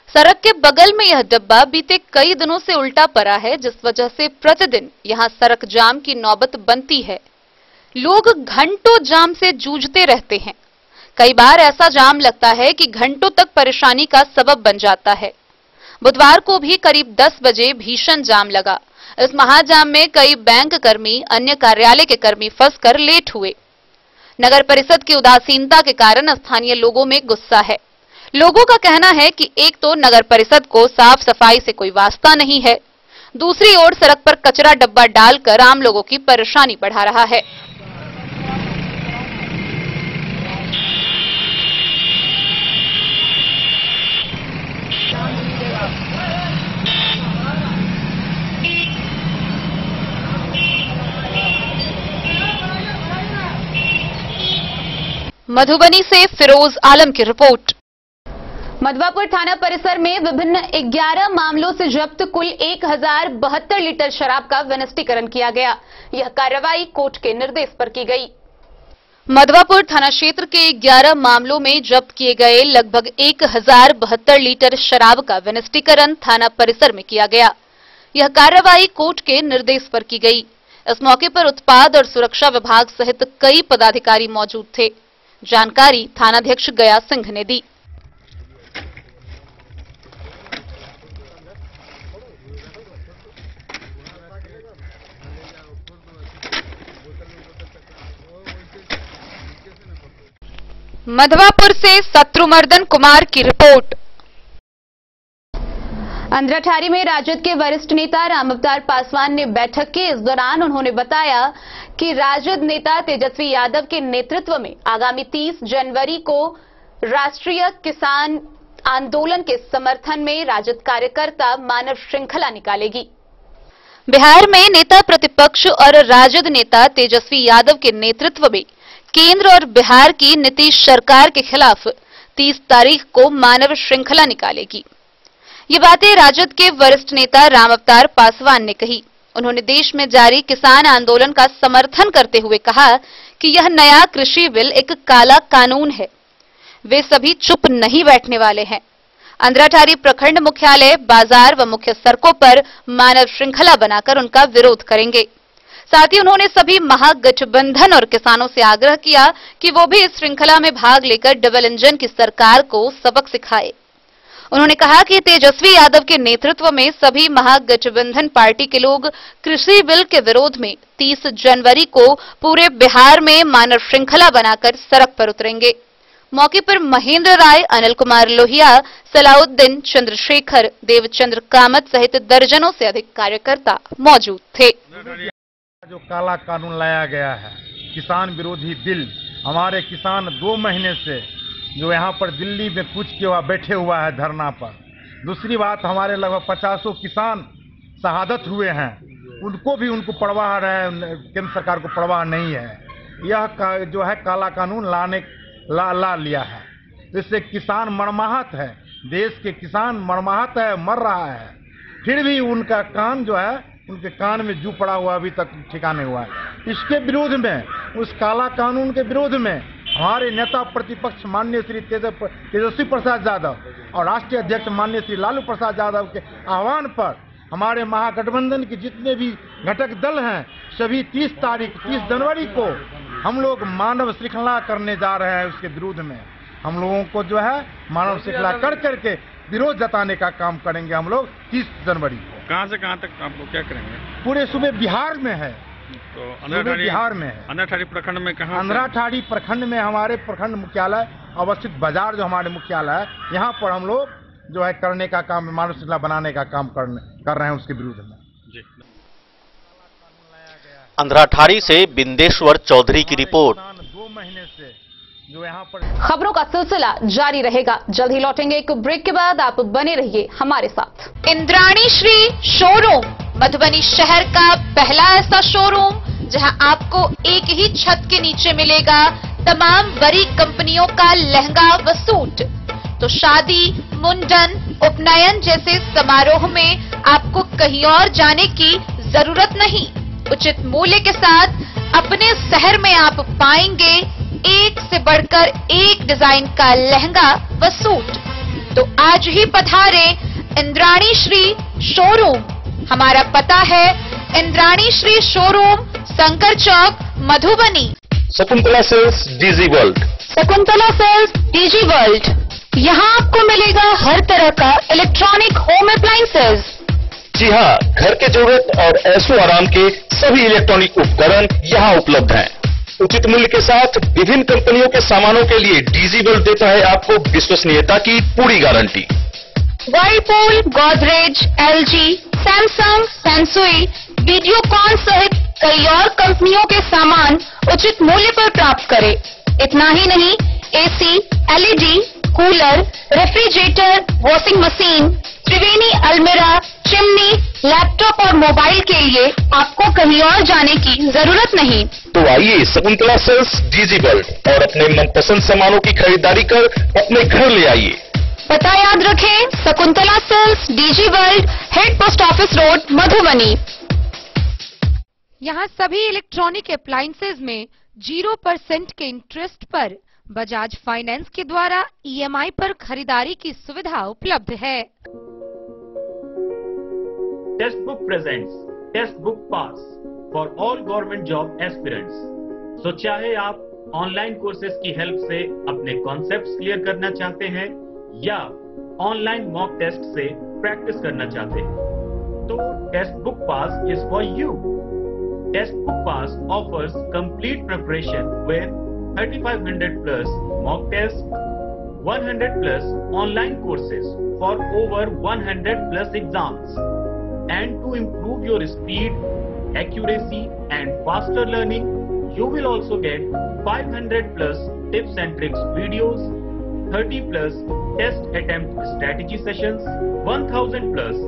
सड़क के बगल में यह डब्बा बीते कई दिनों से उल्टा पड़ा है, जिस वजह से प्रतिदिन यहां सड़क जाम की नौबत बनती है। लोग घंटों जाम से जूझते रहते हैं। कई बार ऐसा जाम लगता है कि घंटों तक परेशानी का सबब बन जाता है। बुधवार को भी करीब 10 बजे भीषण जाम लगा। इस महाजाम में कई बैंक कर्मी, अन्य कार्यालय के कर्मी फंसकर लेट हुए। नगर परिषद की उदासीनता के कारण स्थानीय लोगों में गुस्सा है। लोगों का कहना है कि एक तो नगर परिषद को साफ सफाई से कोई वास्ता नहीं है, दूसरी ओर सड़क पर कचरा डब्बा डालकर आम लोगों की परेशानी बढ़ा रहा है। मधुबनी से फिरोज आलम की रिपोर्ट। मधवापुर थाना परिसर में विभिन्न 11 मामलों से जब्त कुल 1072 लीटर शराब का विनिष्टीकरण किया गया। यह कार्रवाई कोर्ट के निर्देश पर की गई। मधवापुर थाना क्षेत्र के 11 मामलों में जब्त किए गए लगभग 1072 लीटर शराब का विनिष्टीकरण थाना परिसर में किया गया। यह कार्रवाई कोर्ट के निर्देश पर की गई। इस मौके पर उत्पाद और सुरक्षा विभाग सहित कई पदाधिकारी मौजूद थे। जानकारी थानाध्यक्ष गया सिंह ने दी। मधवापुर से शत्रुमर्दन कुमार की रिपोर्ट। अंधराठारी में राजद के वरिष्ठ नेता रामअवतार पासवान ने बैठक की। इस दौरान उन्होंने बताया कि राजद नेता तेजस्वी यादव के नेतृत्व में आगामी 30 जनवरी को राष्ट्रीय किसान आंदोलन के समर्थन में राजद कार्यकर्ता मानव श्रृंखला निकालेगी। बिहार में नेता प्रतिपक्ष और राजद नेता तेजस्वी यादव के नेतृत्व में केंद्र और बिहार की नीतीश सरकार के खिलाफ 30 तारीख को मानव श्रृंखला निकालेगी। ये बातें राजद के वरिष्ठ नेता रामअवतार पासवान ने कही। उन्होंने देश में जारी किसान आंदोलन का समर्थन करते हुए कहा कि यह नया कृषि बिल एक काला कानून है। वे सभी चुप नहीं बैठने वाले हैं। अंधराठारी प्रखंड मुख्यालय, बाजार व मुख्य सड़कों पर मानव श्रृंखला बनाकर उनका विरोध करेंगे। साथ ही उन्होंने सभी महागठबंधन और किसानों से आग्रह किया कि वो भी इस श्रृंखला में भाग लेकर डबल इंजन की सरकार को सबक सिखाए। उन्होंने कहा कि तेजस्वी यादव के नेतृत्व में सभी महागठबंधन पार्टी के लोग कृषि बिल के विरोध में 30 जनवरी को पूरे बिहार में मानव श्रृंखला बनाकर सड़क पर उतरेंगे। मौके पर महेंद्र राय, अनिल कुमार लोहिया, सलाउद्दीन, चंद्रशेखर, देवचंद्र कामत सहित दर्जनों से अधिक कार्यकर्ता मौजूद थे। जो काला कानून लाया गया है, किसान विरोधी बिल, हमारे किसान 2 महीने से जो यहाँ पर दिल्ली में कूच के हुआ बैठे हुआ है धरना पर। दूसरी बात, हमारे लगभग 50 किसान शहादत हुए हैं, उनको भी उनको परवाह है, केंद्र सरकार को परवाह नहीं है। यह जो है काला कानून ला लिया है, इससे किसान मरमाहत है, देश के किसान मरमाहत है, मर रहा है। फिर भी उनका कान जो है, उनके कान में जू पड़ा हुआ अभी तक ठिकाने हुआ है। इसके विरोध में, उस काला कानून के विरोध में हमारे नेता प्रतिपक्ष माननीय श्री तेजस्वी प्रसाद यादव और राष्ट्रीय अध्यक्ष माननीय श्री लालू प्रसाद यादव के आह्वान पर हमारे महागठबंधन के जितने भी घटक दल हैं, सभी 30 जनवरी को हम लोग मानव श्रृंखला करने जा रहे हैं। उसके विरोध में हम लोगों को जो है मानव श्रृंखला कर करके विरोध जताने का काम करेंगे। हम लोग 30 जनवरी को। कहां से कहां तक आप लोग क्या करेंगे? पूरे सूबे बिहार में है, तो बिहार में है। अंधराठारी प्रखंड में कहां? अंधराठारी प्रखंड में हमारे प्रखंड मुख्यालय अवस्थित बाजार जो हमारे मुख्यालय है, यहाँ पर हम लोग जो है करने का काम, मानव श्रृंखला बनाने का काम कर रहे हैं उसके विरोध में। अंधराठारी से बिंदेश्वर चौधरी की रिपोर्ट। 2 महीने से जो यहाँ पर खबरों का सिलसिला जारी रहेगा। जल्द ही लौटेंगे एक ब्रेक के बाद, आप बने रहिए हमारे साथ। इंद्राणी श्री शोरूम मधुबनी शहर का पहला ऐसा शोरूम जहां आपको एक ही छत के नीचे मिलेगा तमाम बड़ी कंपनियों का लहंगा व सूट। तो शादी, मुंडन, उपनयन जैसे समारोह में आपको कहीं और जाने की जरूरत नहीं। उचित मूल्य के साथ अपने शहर में आप पाएंगे एक से बढ़कर एक डिजाइन का लहंगा व सूट। तो आज ही पधारे इंद्राणी श्री शोरूम। हमारा पता है Indrani Shri showroom, Shankar Chowk, Madhubani. Shakuntala sales DG world. Shakuntala sales DG world, यहाँ आपको मिलेगा हर तरह का इलेक्ट्रॉनिक होम अप्लायंसेज। जी हाँ, घर के जरूरत और ऐशो आराम के सभी इलेक्ट्रॉनिक उपकरण यहाँ उपलब्ध हैं। उचित मूल्य के साथ विभिन्न कंपनियों के सामानों के लिए डीजी वर्ल्ड देता है आपको विश्वसनीयता की पूरी guarantee. Whirlpool, Godrej, LG, Samsung, Sansui, Videocon सहित कई और कंपनियों के सामान उचित मूल्य पर प्राप्त करें। इतना ही नहीं, AC, LED, cooler, refrigerator, washing machine, Triveni अलमीरा, चिमनी, लैपटॉप और मोबाइल के लिए आपको कहीं और जाने की जरूरत नहीं। तो आइए शकुंतला सेल्स डीजी वर्ल्ड और अपने मनपसंद सामानों की खरीदारी कर अपने घर ले आइए। पता याद रखें, Shakuntala sales DG world, head post office road, Madhubani. यहाँ सभी इलेक्ट्रॉनिक अप्लायंसेज में 0% के इंटरेस्ट पर बजाज फाइनेंस के द्वारा ईएमआई पर खरीदारी की सुविधा उपलब्ध है। Testbook presents Testbook pass for all government job aspirants. तो चाहे आप ऑनलाइन कोर्सेज की हेल्प से अपने कॉन्सेप्ट्स क्लियर करना चाहते हैं या ऑनलाइन मॉक टेस्ट से प्रैक्टिस करना चाहते हैं, तो Testbook pass is for you. Testbook pass offers complete preparation with 3500 plus mock tests, 100 plus online courses for over 100 plus exams. And to improve your speed, accuracy and faster learning, you will also get 500 plus tips and tricks videos, 30 plus test attempt strategy sessions, 1000 plus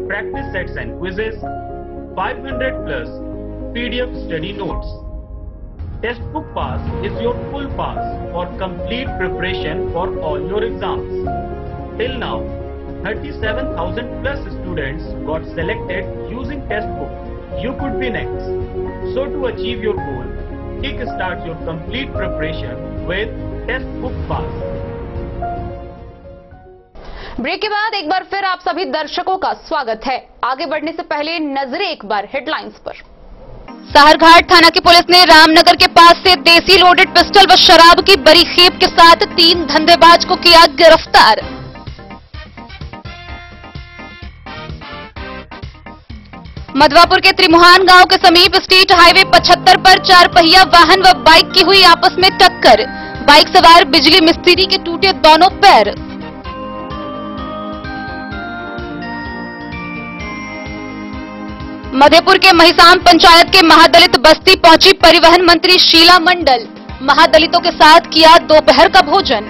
practice sets and quizzes, 500 plus PDF study notes. Test book pass is your full pass for complete preparation for all your exams. Till now, 37,000 plus students got selected using test book. You could be next. So to achieve your goal, kickstart your complete preparation with test book pass. Break के बाद एक बार फिर आप सभी दर्शकों का स्वागत है। आगे बढ़ने से पहले नजरें एक बार हेडलाइंस पर। साहरघाट थाना की पुलिस ने रामनगर के पास से देसी लोडेड पिस्टल व शराब की बड़ी खेप के साथ 3 धंधेबाज को किया गिरफ्तार। मधवापुर के त्रिमुहान गांव के समीप स्टेट हाईवे 75 पर 4 पहिया वाहन व बाइक की हुई आपस में टक्कर। बाइक सवार बिजली मिस्त्री के टूटे दोनों पैर। मधेपुर के महिसाम पंचायत के महादलित बस्ती पहुंची परिवहन मंत्री शीला मंडल। महादलितों के साथ किया दोपहर का भोजन।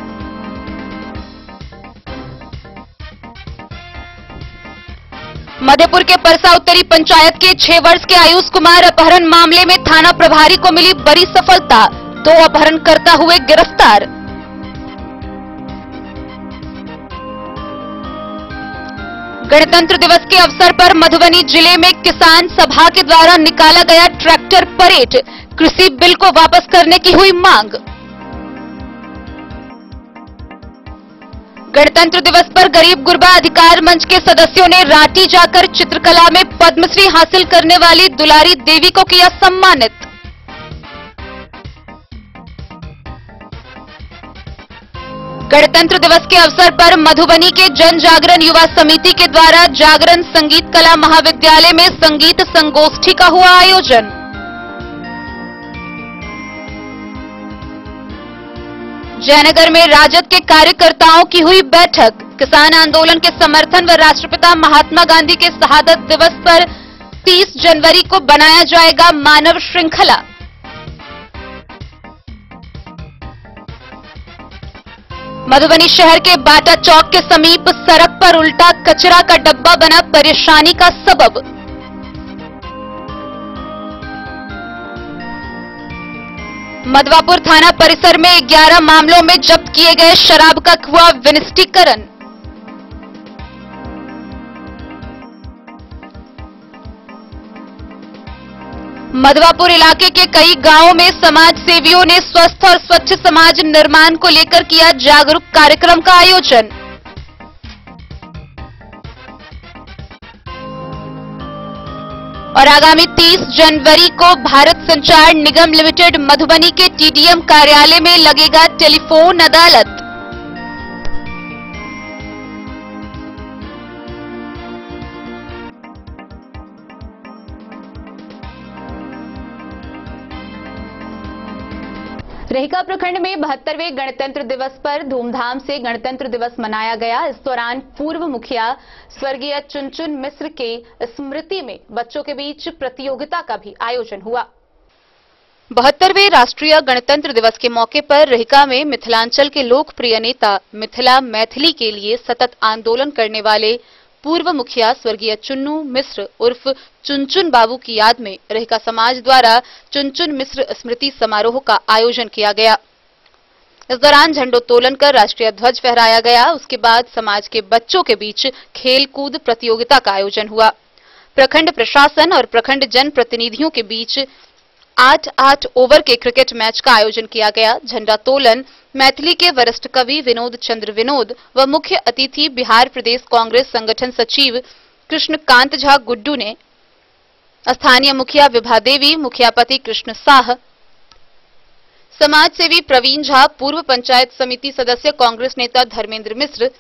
मधेपुर के परसा उत्तरी पंचायत के 6 वर्ष के आयुष कुमार अपहरण मामले में थाना प्रभारी को मिली बड़ी सफलता। 2 अपहरणकर्ता हुए गिरफ्तार। गणतंत्र दिवस के अवसर पर मधुबनी जिले में किसान सभा के द्वारा निकाला गया ट्रैक्टर परेड। कृषि बिल को वापस करने की हुई मांग। गणतंत्र दिवस पर गरीब गुरबा अधिकार मंच के सदस्यों ने रांची जाकर चित्रकला में पद्मश्री हासिल करने वाली दुलारी देवी को किया सम्मानित। गणतंत्र दिवस के अवसर पर मधुबनी के जन जागरण युवा समिति के द्वारा जागरण संगीत कला महाविद्यालय में संगीत संगोष्ठी का हुआ आयोजन। जयनगर में राजद के कार्यकर्ताओं की हुई बैठक। किसान आंदोलन के समर्थन व राष्ट्रपिता महात्मा गांधी के शहादत दिवस पर 30 जनवरी को बनाया जाएगा मानव श्रृंखला। मधुबनी शहर के बाटा चौक के समीप सड़क पर उल्टा कचरा का डब्बा बना परेशानी का सबब। मधवापुर थाना परिसर में 11 मामलों में जब्त किए गए शराब का हुआ विनिष्टीकरण। मधवापुर इलाके के कई गांवों में समाज सेवियों ने स्वस्थ और स्वच्छ समाज निर्माण को लेकर किया जागरूक कार्यक्रम का आयोजन। और आगामी 30 जनवरी को भारत संचार निगम लिमिटेड मधुबनी के टीडीएम कार्यालय में लगेगा टेलीफोन अदालत। रहिका प्रखंड में 72वें गणतंत्र दिवस पर धूमधाम से गणतंत्र दिवस मनाया गया। इस दौरान पूर्व मुखिया स्वर्गीय चुनचुन मिश्र के स्मृति में बच्चों के बीच प्रतियोगिता का भी आयोजन हुआ। 72वें राष्ट्रीय गणतंत्र दिवस के मौके पर रहिका में मिथिलांचल के लोकप्रिय नेता मिथिला मैथिली के लिए सतत आंदोलन करने वाले पूर्व मुखिया स्वर्गीय चुन्नू मिश्र उर्फ चुनचुन बाबू की याद में रहिका समाज द्वारा चुनचुन मिश्र स्मृति समारोह का आयोजन किया गया। इस दौरान झंडोत्तोलन कर राष्ट्रीय ध्वज फहराया गया। उसके बाद समाज के बच्चों के बीच खेल कूद प्रतियोगिता का आयोजन हुआ। प्रखंड प्रशासन और प्रखंड जनप्रतिनिधियों के बीच 8-8 ओवर के क्रिकेट मैच का आयोजन किया गया। झंडोत्तोलन मैथिली के वरिष्ठ कवि विनोद चंद्र विनोद व मुख्य अतिथि बिहार प्रदेश कांग्रेस संगठन सचिव कृष्णकांत झा गुड्डू ने, स्थानीय मुखिया विभा देवी, मुखियापति कृष्ण साह, समाज सेवी प्रवीण झा, पूर्व पंचायत समिति सदस्य कांग्रेस नेता धर्मेंद्र मिश्र,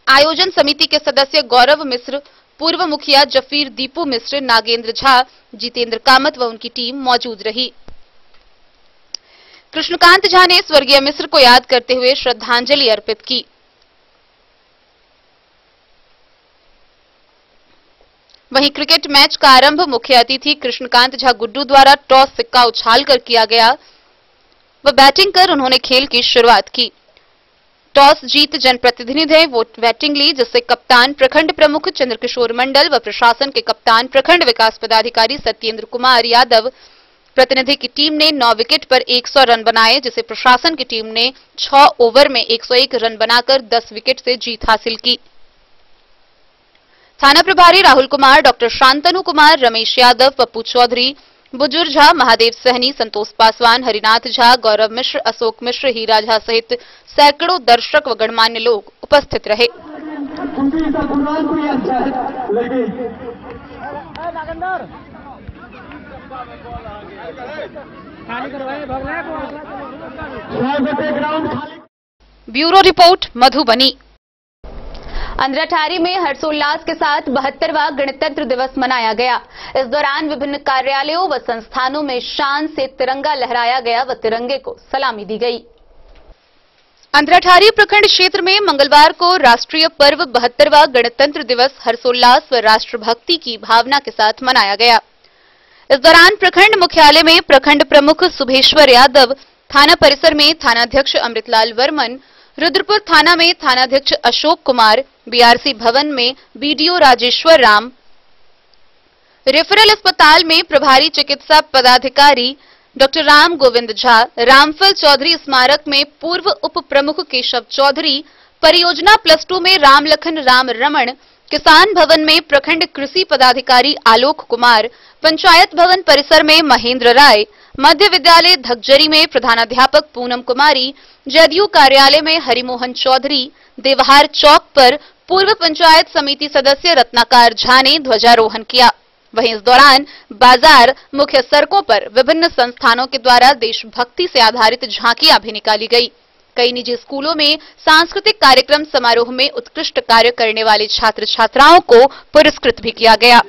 आयोजन समिति के सदस्य गौरव मिश्र, पूर्व मुखिया जफीर दीपू मिश्र, नागेंद्र झा, जितेंद्र कामत व उनकी टीम मौजूद रही। कृष्णकांत झा ने स्वर्गीय मिश्र को याद करते हुए श्रद्धांजलि अर्पित की। वहीं क्रिकेट मैच का आरंभ मुख्य अतिथि कृष्णकांत झा गुड्डू द्वारा टॉस सिक्का उछालकर किया गया व बैटिंग कर उन्होंने खेल की शुरुआत की। टॉस जीत जनप्रतिनिधि ने बैटिंग ली, जिससे कप्तान प्रखंड प्रमुख चंद्रकिशोर मंडल व प्रशासन के कप्तान प्रखंड विकास पदाधिकारी सत्येंद्र कुमार यादव प्रतिनिधि की टीम ने 9 विकेट पर 100 रन बनाए, जिसे प्रशासन की टीम ने 6 ओवर में 101 रन बनाकर 10 विकेट से जीत हासिल की। थाना प्रभारी राहुल कुमार, डॉक्टर शांतनु कुमार, रमेश यादव, पप्पू चौधरी, बुजुर्ग झा, महादेव सहनी, संतोष पासवान, हरिनाथ झा, गौरव मिश्र, अशोक मिश्र, हीरा झा सहित सैकड़ों दर्शक व गणमान्य लोग उपस्थित रहे। Bureau report Madhubani. अंद्राठारी में हर्षोल्लास के साथ 72वां गणतंत्र दिवस मनाया गया। इस दौरान विभिन्न कार्यालयों व संस्थानों में शान से तिरंगा लहराया गया व तिरंगे को सलामी दी गई। अंद्राठारी प्रखंड क्षेत्र में मंगलवार को राष्ट्रीय पर्व 72वां गणतंत्र दिवस हर्षोल्लास व राष्ट्रभक्ति की भावना के साथ मनाया गया। इस दौरान प्रखंड मुख्यालय में प्रखंड प्रमुख सुभेश्वर यादव, थाना परिसर में थानाध्यक्ष अमृतलाल वर्मन, रुद्रपुर थाना में थानाध्यक्ष अशोक कुमार, बीआरसी भवन में बीडीओ राजेश्वर राम, रेफरल अस्पताल में प्रभारी चिकित्सा पदाधिकारी डॉक्टर राम गोविंद झा, रामफल चौधरी स्मारक में पूर्व उप प्रमुख केशव चौधरी, परियोजना +2 में रामलखन राम रमण, किसान भवन में प्रखंड कृषि पदाधिकारी आलोक कुमार, पंचायत भवन परिसर में महेंद्र राय, मध्य विद्यालय धगजरी में प्रधानाध्यापक पूनम कुमारी, जदयू कार्यालय में हरिमोहन चौधरी, देवहार चौक पर पूर्व पंचायत समिति सदस्य रत्नाकार झा ने ध्वजारोहण किया। वहीं इस दौरान बाजार, मुख्य सड़कों पर विभिन्न संस्थानों के द्वारा देशभक्ति से आधारित झांकियां भी निकाली गई। कई निजी स्कूलों में सांस्कृतिक कार्यक्रम समारोह में उत्कृष्ट कार्य करने वाले छात्र छात्राओं को पुरस्कृत भी किया गया।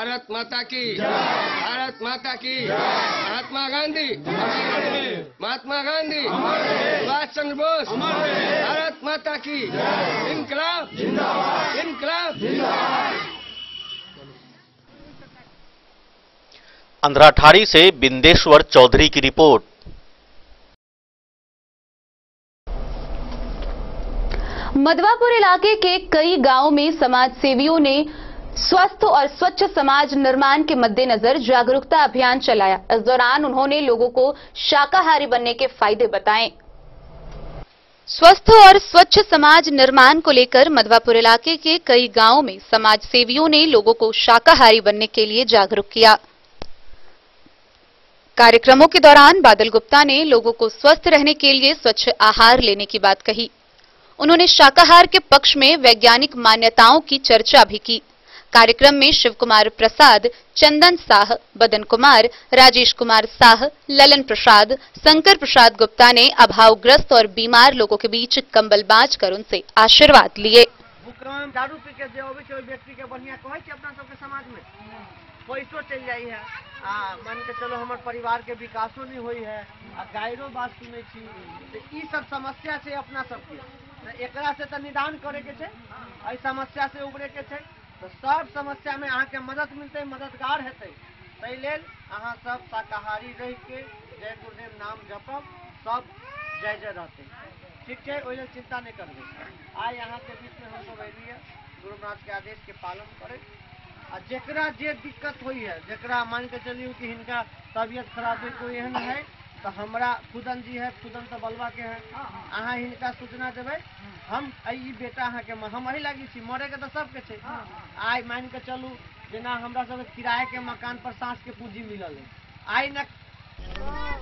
भारत माता की भारत माता की महात्मा गांधी महात्मा गांधी सुभाष चंद्र बोस भारत माता की इनकलाब इनकलाब। अंधराठाड़ी से बिंदेश्वर चौधरी की रिपोर्ट। मधवापुर इलाके के कई गांवों में समाज सेवियों ने स्वस्थ और स्वच्छ समाज निर्माण के मद्देनजर जागरूकता अभियान चलाया। इस दौरान उन्होंने लोगों को शाकाहारी बनने के फायदे बताए। स्वस्थ और स्वच्छ समाज निर्माण को लेकर मधवापुर इलाके के कई गांवों में समाज सेवियों ने लोगों को शाकाहारी बनने के लिए जागरूक किया। कार्यक्रमों के दौरान बादल गुप्ता ने लोगों को स्वस्थ रहने के लिए स्वच्छ आहार लेने की बात कही। उन्होंने शाकाहार के पक्ष में वैज्ञानिक मान्यताओं की चर्चा भी की। कार्यक्रम में शिव कुमार प्रसाद, चंदन साह, बदन कुमार, राजेश कुमार साह, ललन प्रसाद, शंकर प्रसाद गुप्ता ने अभावग्रस्त और बीमार लोगों के बीच कंबल बांट कर उनसे आशीर्वाद लिए। दारू पी के व्यक्ति के बढ़िया कहे अपना सबके समाज में पैसो चल जाई है, मान के चलो हमारे परिवार के विकासो नहीं हुई है, गायरो बात सुने छी, तो सब समस्या से अपना सबके एकरा से तो निदान करे के छे, आई समस्या से उबरे के छे, तो सब समस्या में अहाँ के मदद मिलते, मददगार हेते, तै लेल अहाँ सब शाकाहारी रह के जय गुरुदेव नाम जपब, सब जय जय रहते। ठीक है, ओइ लेल चिंता नहीं करबे। आई यहाँ के बीच में हम सब अलिए गुरु महाराज के आदेश के पालन करे। आ जेकरा जे दिक्कत हुई है, जेकरा मान के चलियो कि हिनका तबियत खराब है, कोई एहन है तो हमरा खुदन जी है, खुदन तो बलवा के है, अहाँ हिनका सूचना देवे, हम ई बेटा अहाँ के हम अही लागी छी, मरे के तो सबके छे। आई मान के चलू जेना हमरा सब किराए के मकान पर सांस के पूंजी मिलल है, आई न।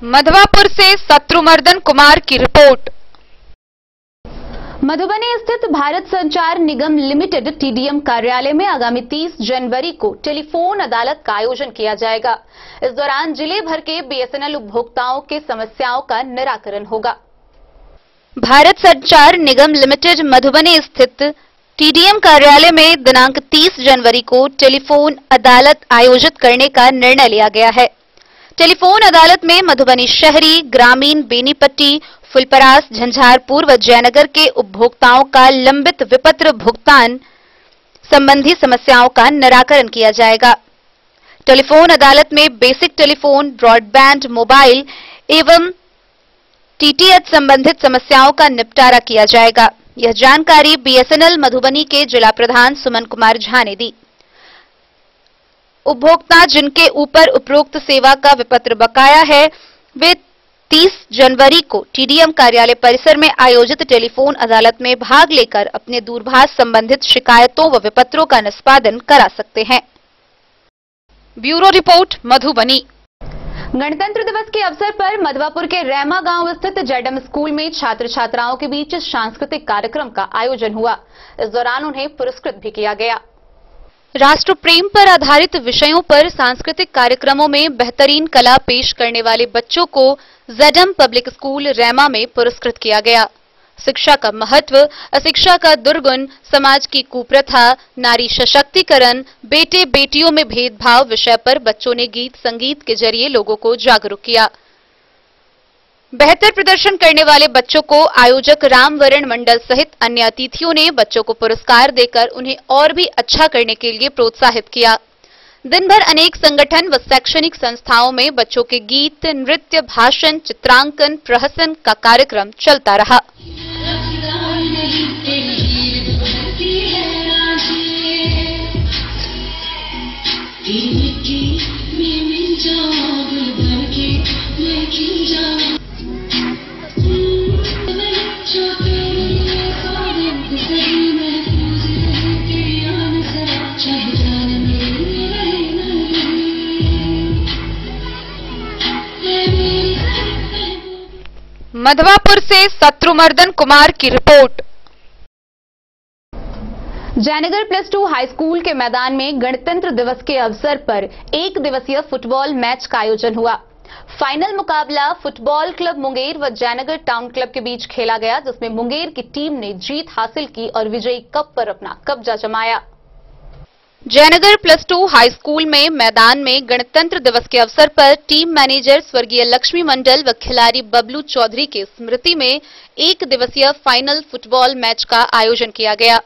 मधवापुर से शत्रुमर्दन कुमार की रिपोर्ट। मधुबनी स्थित भारत संचार निगम लिमिटेड टीडीएम कार्यालय में आगामी 30 जनवरी को टेलीफोन अदालत का आयोजन किया जाएगा। इस दौरान जिले भर के बीएसएनएल उपभोक्ताओं के समस्याओं का निराकरण होगा। भारत संचार निगम लिमिटेड मधुबनी स्थित टीडीएम कार्यालय में दिनांक 30 जनवरी को टेलीफोन अदालत आयोजित करने का निर्णय लिया गया है। टेलीफोन अदालत में मधुबनी शहरी, ग्रामीण, बेनीपट्टी, फुलपरास, झंझारपुर व जयनगर के उपभोक्ताओं का लंबित विपत्र भुगतान संबंधी समस्याओं का निराकरण किया जाएगा। टेलीफोन अदालत में बेसिक टेलीफोन, ब्रॉडबैंड, मोबाइल एवं टीटीएच संबंधित समस्याओं का निपटारा किया जाएगा। यह जानकारी बीएसएनएल मधुबनी के जिला प्रधान सुमन कुमार झा ने दी। उपभोक्ता जिनके ऊपर उपरोक्त सेवा का विपत्र बकाया है, वे 30 जनवरी को टीडीएम कार्यालय परिसर में आयोजित टेलीफोन अदालत में भाग लेकर अपने दूरभाष संबंधित शिकायतों व विपत्रों का निष्पादन करा सकते हैं। Bureau report, Madhubani. गणतंत्र दिवस के अवसर पर मधवापुर के रैमा गांव स्थित जेडएम स्कूल में छात्र छात्राओं के बीच सांस्कृतिक कार्यक्रम का आयोजन हुआ। इस दौरान उन्हें पुरस्कृत भी किया गया। राष्ट्र प्रेम पर आधारित विषयों पर सांस्कृतिक कार्यक्रमों में बेहतरीन कला पेश करने वाले बच्चों को जेडएम पब्लिक स्कूल रैमा में पुरस्कृत किया गया। शिक्षा का महत्व, अशिक्षा का दुर्गुण, समाज की कुप्रथा, नारी सशक्तिकरण, बेटे बेटियों में भेदभाव विषय पर बच्चों ने गीत संगीत के जरिए लोगों को जागरूक किया। बेहतर प्रदर्शन करने वाले बच्चों को आयोजक रामवरण मंडल सहित अन्य अतिथियों ने बच्चों को पुरस्कार देकर उन्हें और भी अच्छा करने के लिए प्रोत्साहित किया। दिन भर अनेक संगठन व शैक्षणिक संस्थाओं में बच्चों के गीत, नृत्य, भाषण, चित्रांकन, प्रहसन का कार्यक्रम चलता रहा। मधवापुर से शत्रुमर्दन कुमार की रिपोर्ट। जयनगर +2 हाई स्कूल के मैदान में गणतंत्र दिवस के अवसर पर एक दिवसीय फुटबॉल मैच का आयोजन हुआ। फाइनल मुकाबला फुटबॉल क्लब मुंगेर व जयनगर टाउन क्लब के बीच खेला गया, जिसमें मुंगेर की टीम ने जीत हासिल की और विजयी कप पर अपना कब्जा जमाया। जयनगर +2 हाई स्कूल में मैदान में गणतंत्र दिवस के अवसर पर टीम मैनेजर स्वर्गीय लक्ष्मी मंडल व खिलाड़ी बबलू चौधरी की स्मृति में 1 दिवसीय फाइनल फुटबॉल मैच का आयोजन किया गया।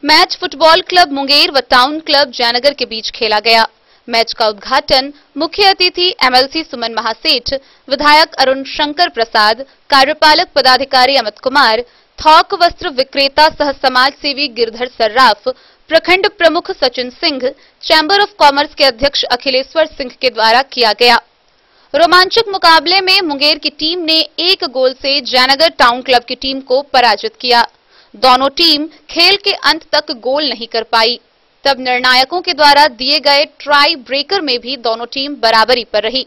मैच फुटबॉल क्लब मुंगेर व टाउन क्लब जयनगर के बीच खेला गया। मैच का उद्घाटन मुख्य अतिथि एमएलसी सुमन महासेठ, विधायक अरुण शंकर प्रसाद, कार्यपालक पदाधिकारी अमित कुमार, थोक वस्त्र विक्रेता सह समाज सेवी गिरधर सर्राफ, प्रखंड प्रमुख Sachin Singh, chamber of commerce के अध्यक्ष अखिलेश्वर सिंह के द्वारा किया गया। रोमांचक मुकाबले में मुंगेर की टीम ने 1 गोल से जयनगर टाउन क्लब की टीम को पराजित किया। दोनों टीम खेल के अंत तक गोल नहीं कर पाई। तब निर्णायकों के द्वारा दिए गए ट्राई ब्रेकर में भी दोनों टीम बराबरी पर रही।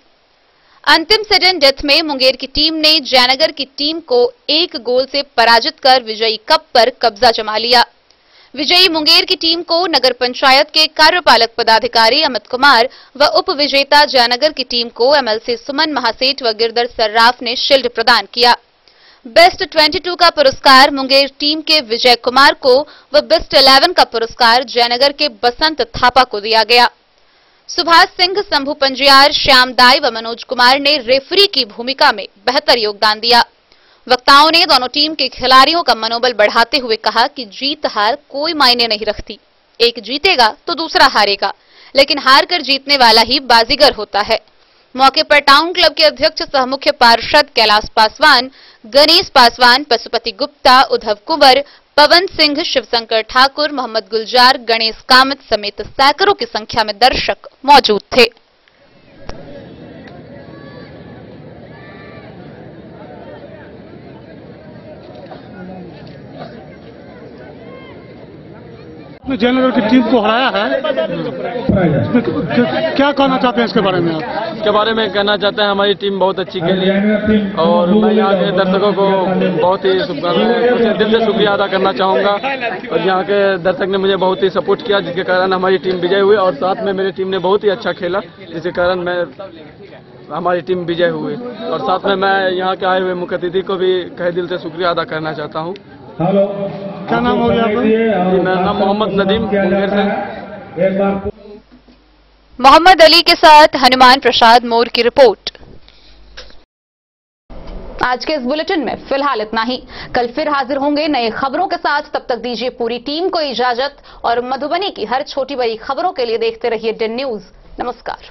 अंतिम सडन डेथ में मुंगेर की टीम ने जयनगर की टीम को 1 गोल से पराजित कर विजयी कप पर कब्जा जमा लिया। विजयी मुंगेर की टीम को नगर पंचायत के कार्यपालक पदाधिकारी अमित कुमार व उप विजेता जयनगर की टीम को एमएलसी सुमन महासेठ व गिरधर सर्राफ ने शील्ड प्रदान किया। बेस्ट 22 का पुरस्कार मुंगेर टीम के विजय कुमार को व बेस्ट 11 का पुरस्कार जयनगर के बसंत थापा को दिया गया। सुभाष सिंह, शंभू पंजियार, श्याम दाई व मनोज कुमार ने रेफरी की भूमिका में बेहतर योगदान दिया। वक्ताओं ने दोनों टीम के खिलाड़ियों का मनोबल बढ़ाते हुए कहा कि जीत हार कोई मायने नहीं रखती, एक जीतेगा तो दूसरा हारेगा, लेकिन हार कर जीतने वाला ही बाजीगर होता है। मौके पर टाउन क्लब के अध्यक्ष सह मुख्य पार्षद कैलाश पासवान, गणेश पासवान, पशुपति गुप्ता, उद्धव कुंवर, पवन सिंह, शिवशंकर ठाकुर, मोहम्मद गुलजार, गणेश कामत समेत सैकड़ों की संख्या में दर्शक मौजूद थे। जयनगर की टीम को हराया है, क्या कहना चाहते हैं इसके बारे में? आप इसके बारे में कहना चाहते हैं हमारी टीम बहुत अच्छी खेली और मैं यहाँ के दर्शकों को बहुत ही दिल से शुक्रिया अदा करना चाहूँगा। और यहाँ के दर्शक ने मुझे बहुत ही सपोर्ट किया, जिसके कारण हमारी टीम विजय हुई और साथ में मेरी टीम ने बहुत ही अच्छा खेला, जिसके कारण हमारी टीम विजय हुई। और साथ में मैं यहाँ के आए हुए मुख्य अतिथि को भी कहे दिल से शुक्रिया अदा करना चाहता हूँ। हेलो, क्या नाम हो गया आपका? मेरा नाम मोहम्मद नदीम मुंगेर से। मोहम्मद अली के साथ हनुमान प्रसाद मोर की रिपोर्ट। आज के इस बुलेटिन में फिलहाल इतना ही। कल फिर हाजिर होंगे नई खबरों के साथ। तब तक दीजिए पूरी टीम को इजाजत और मधुबनी की हर छोटी बड़ी खबरों के लिए देखते रहिए DIN न्यूज। नमस्कार।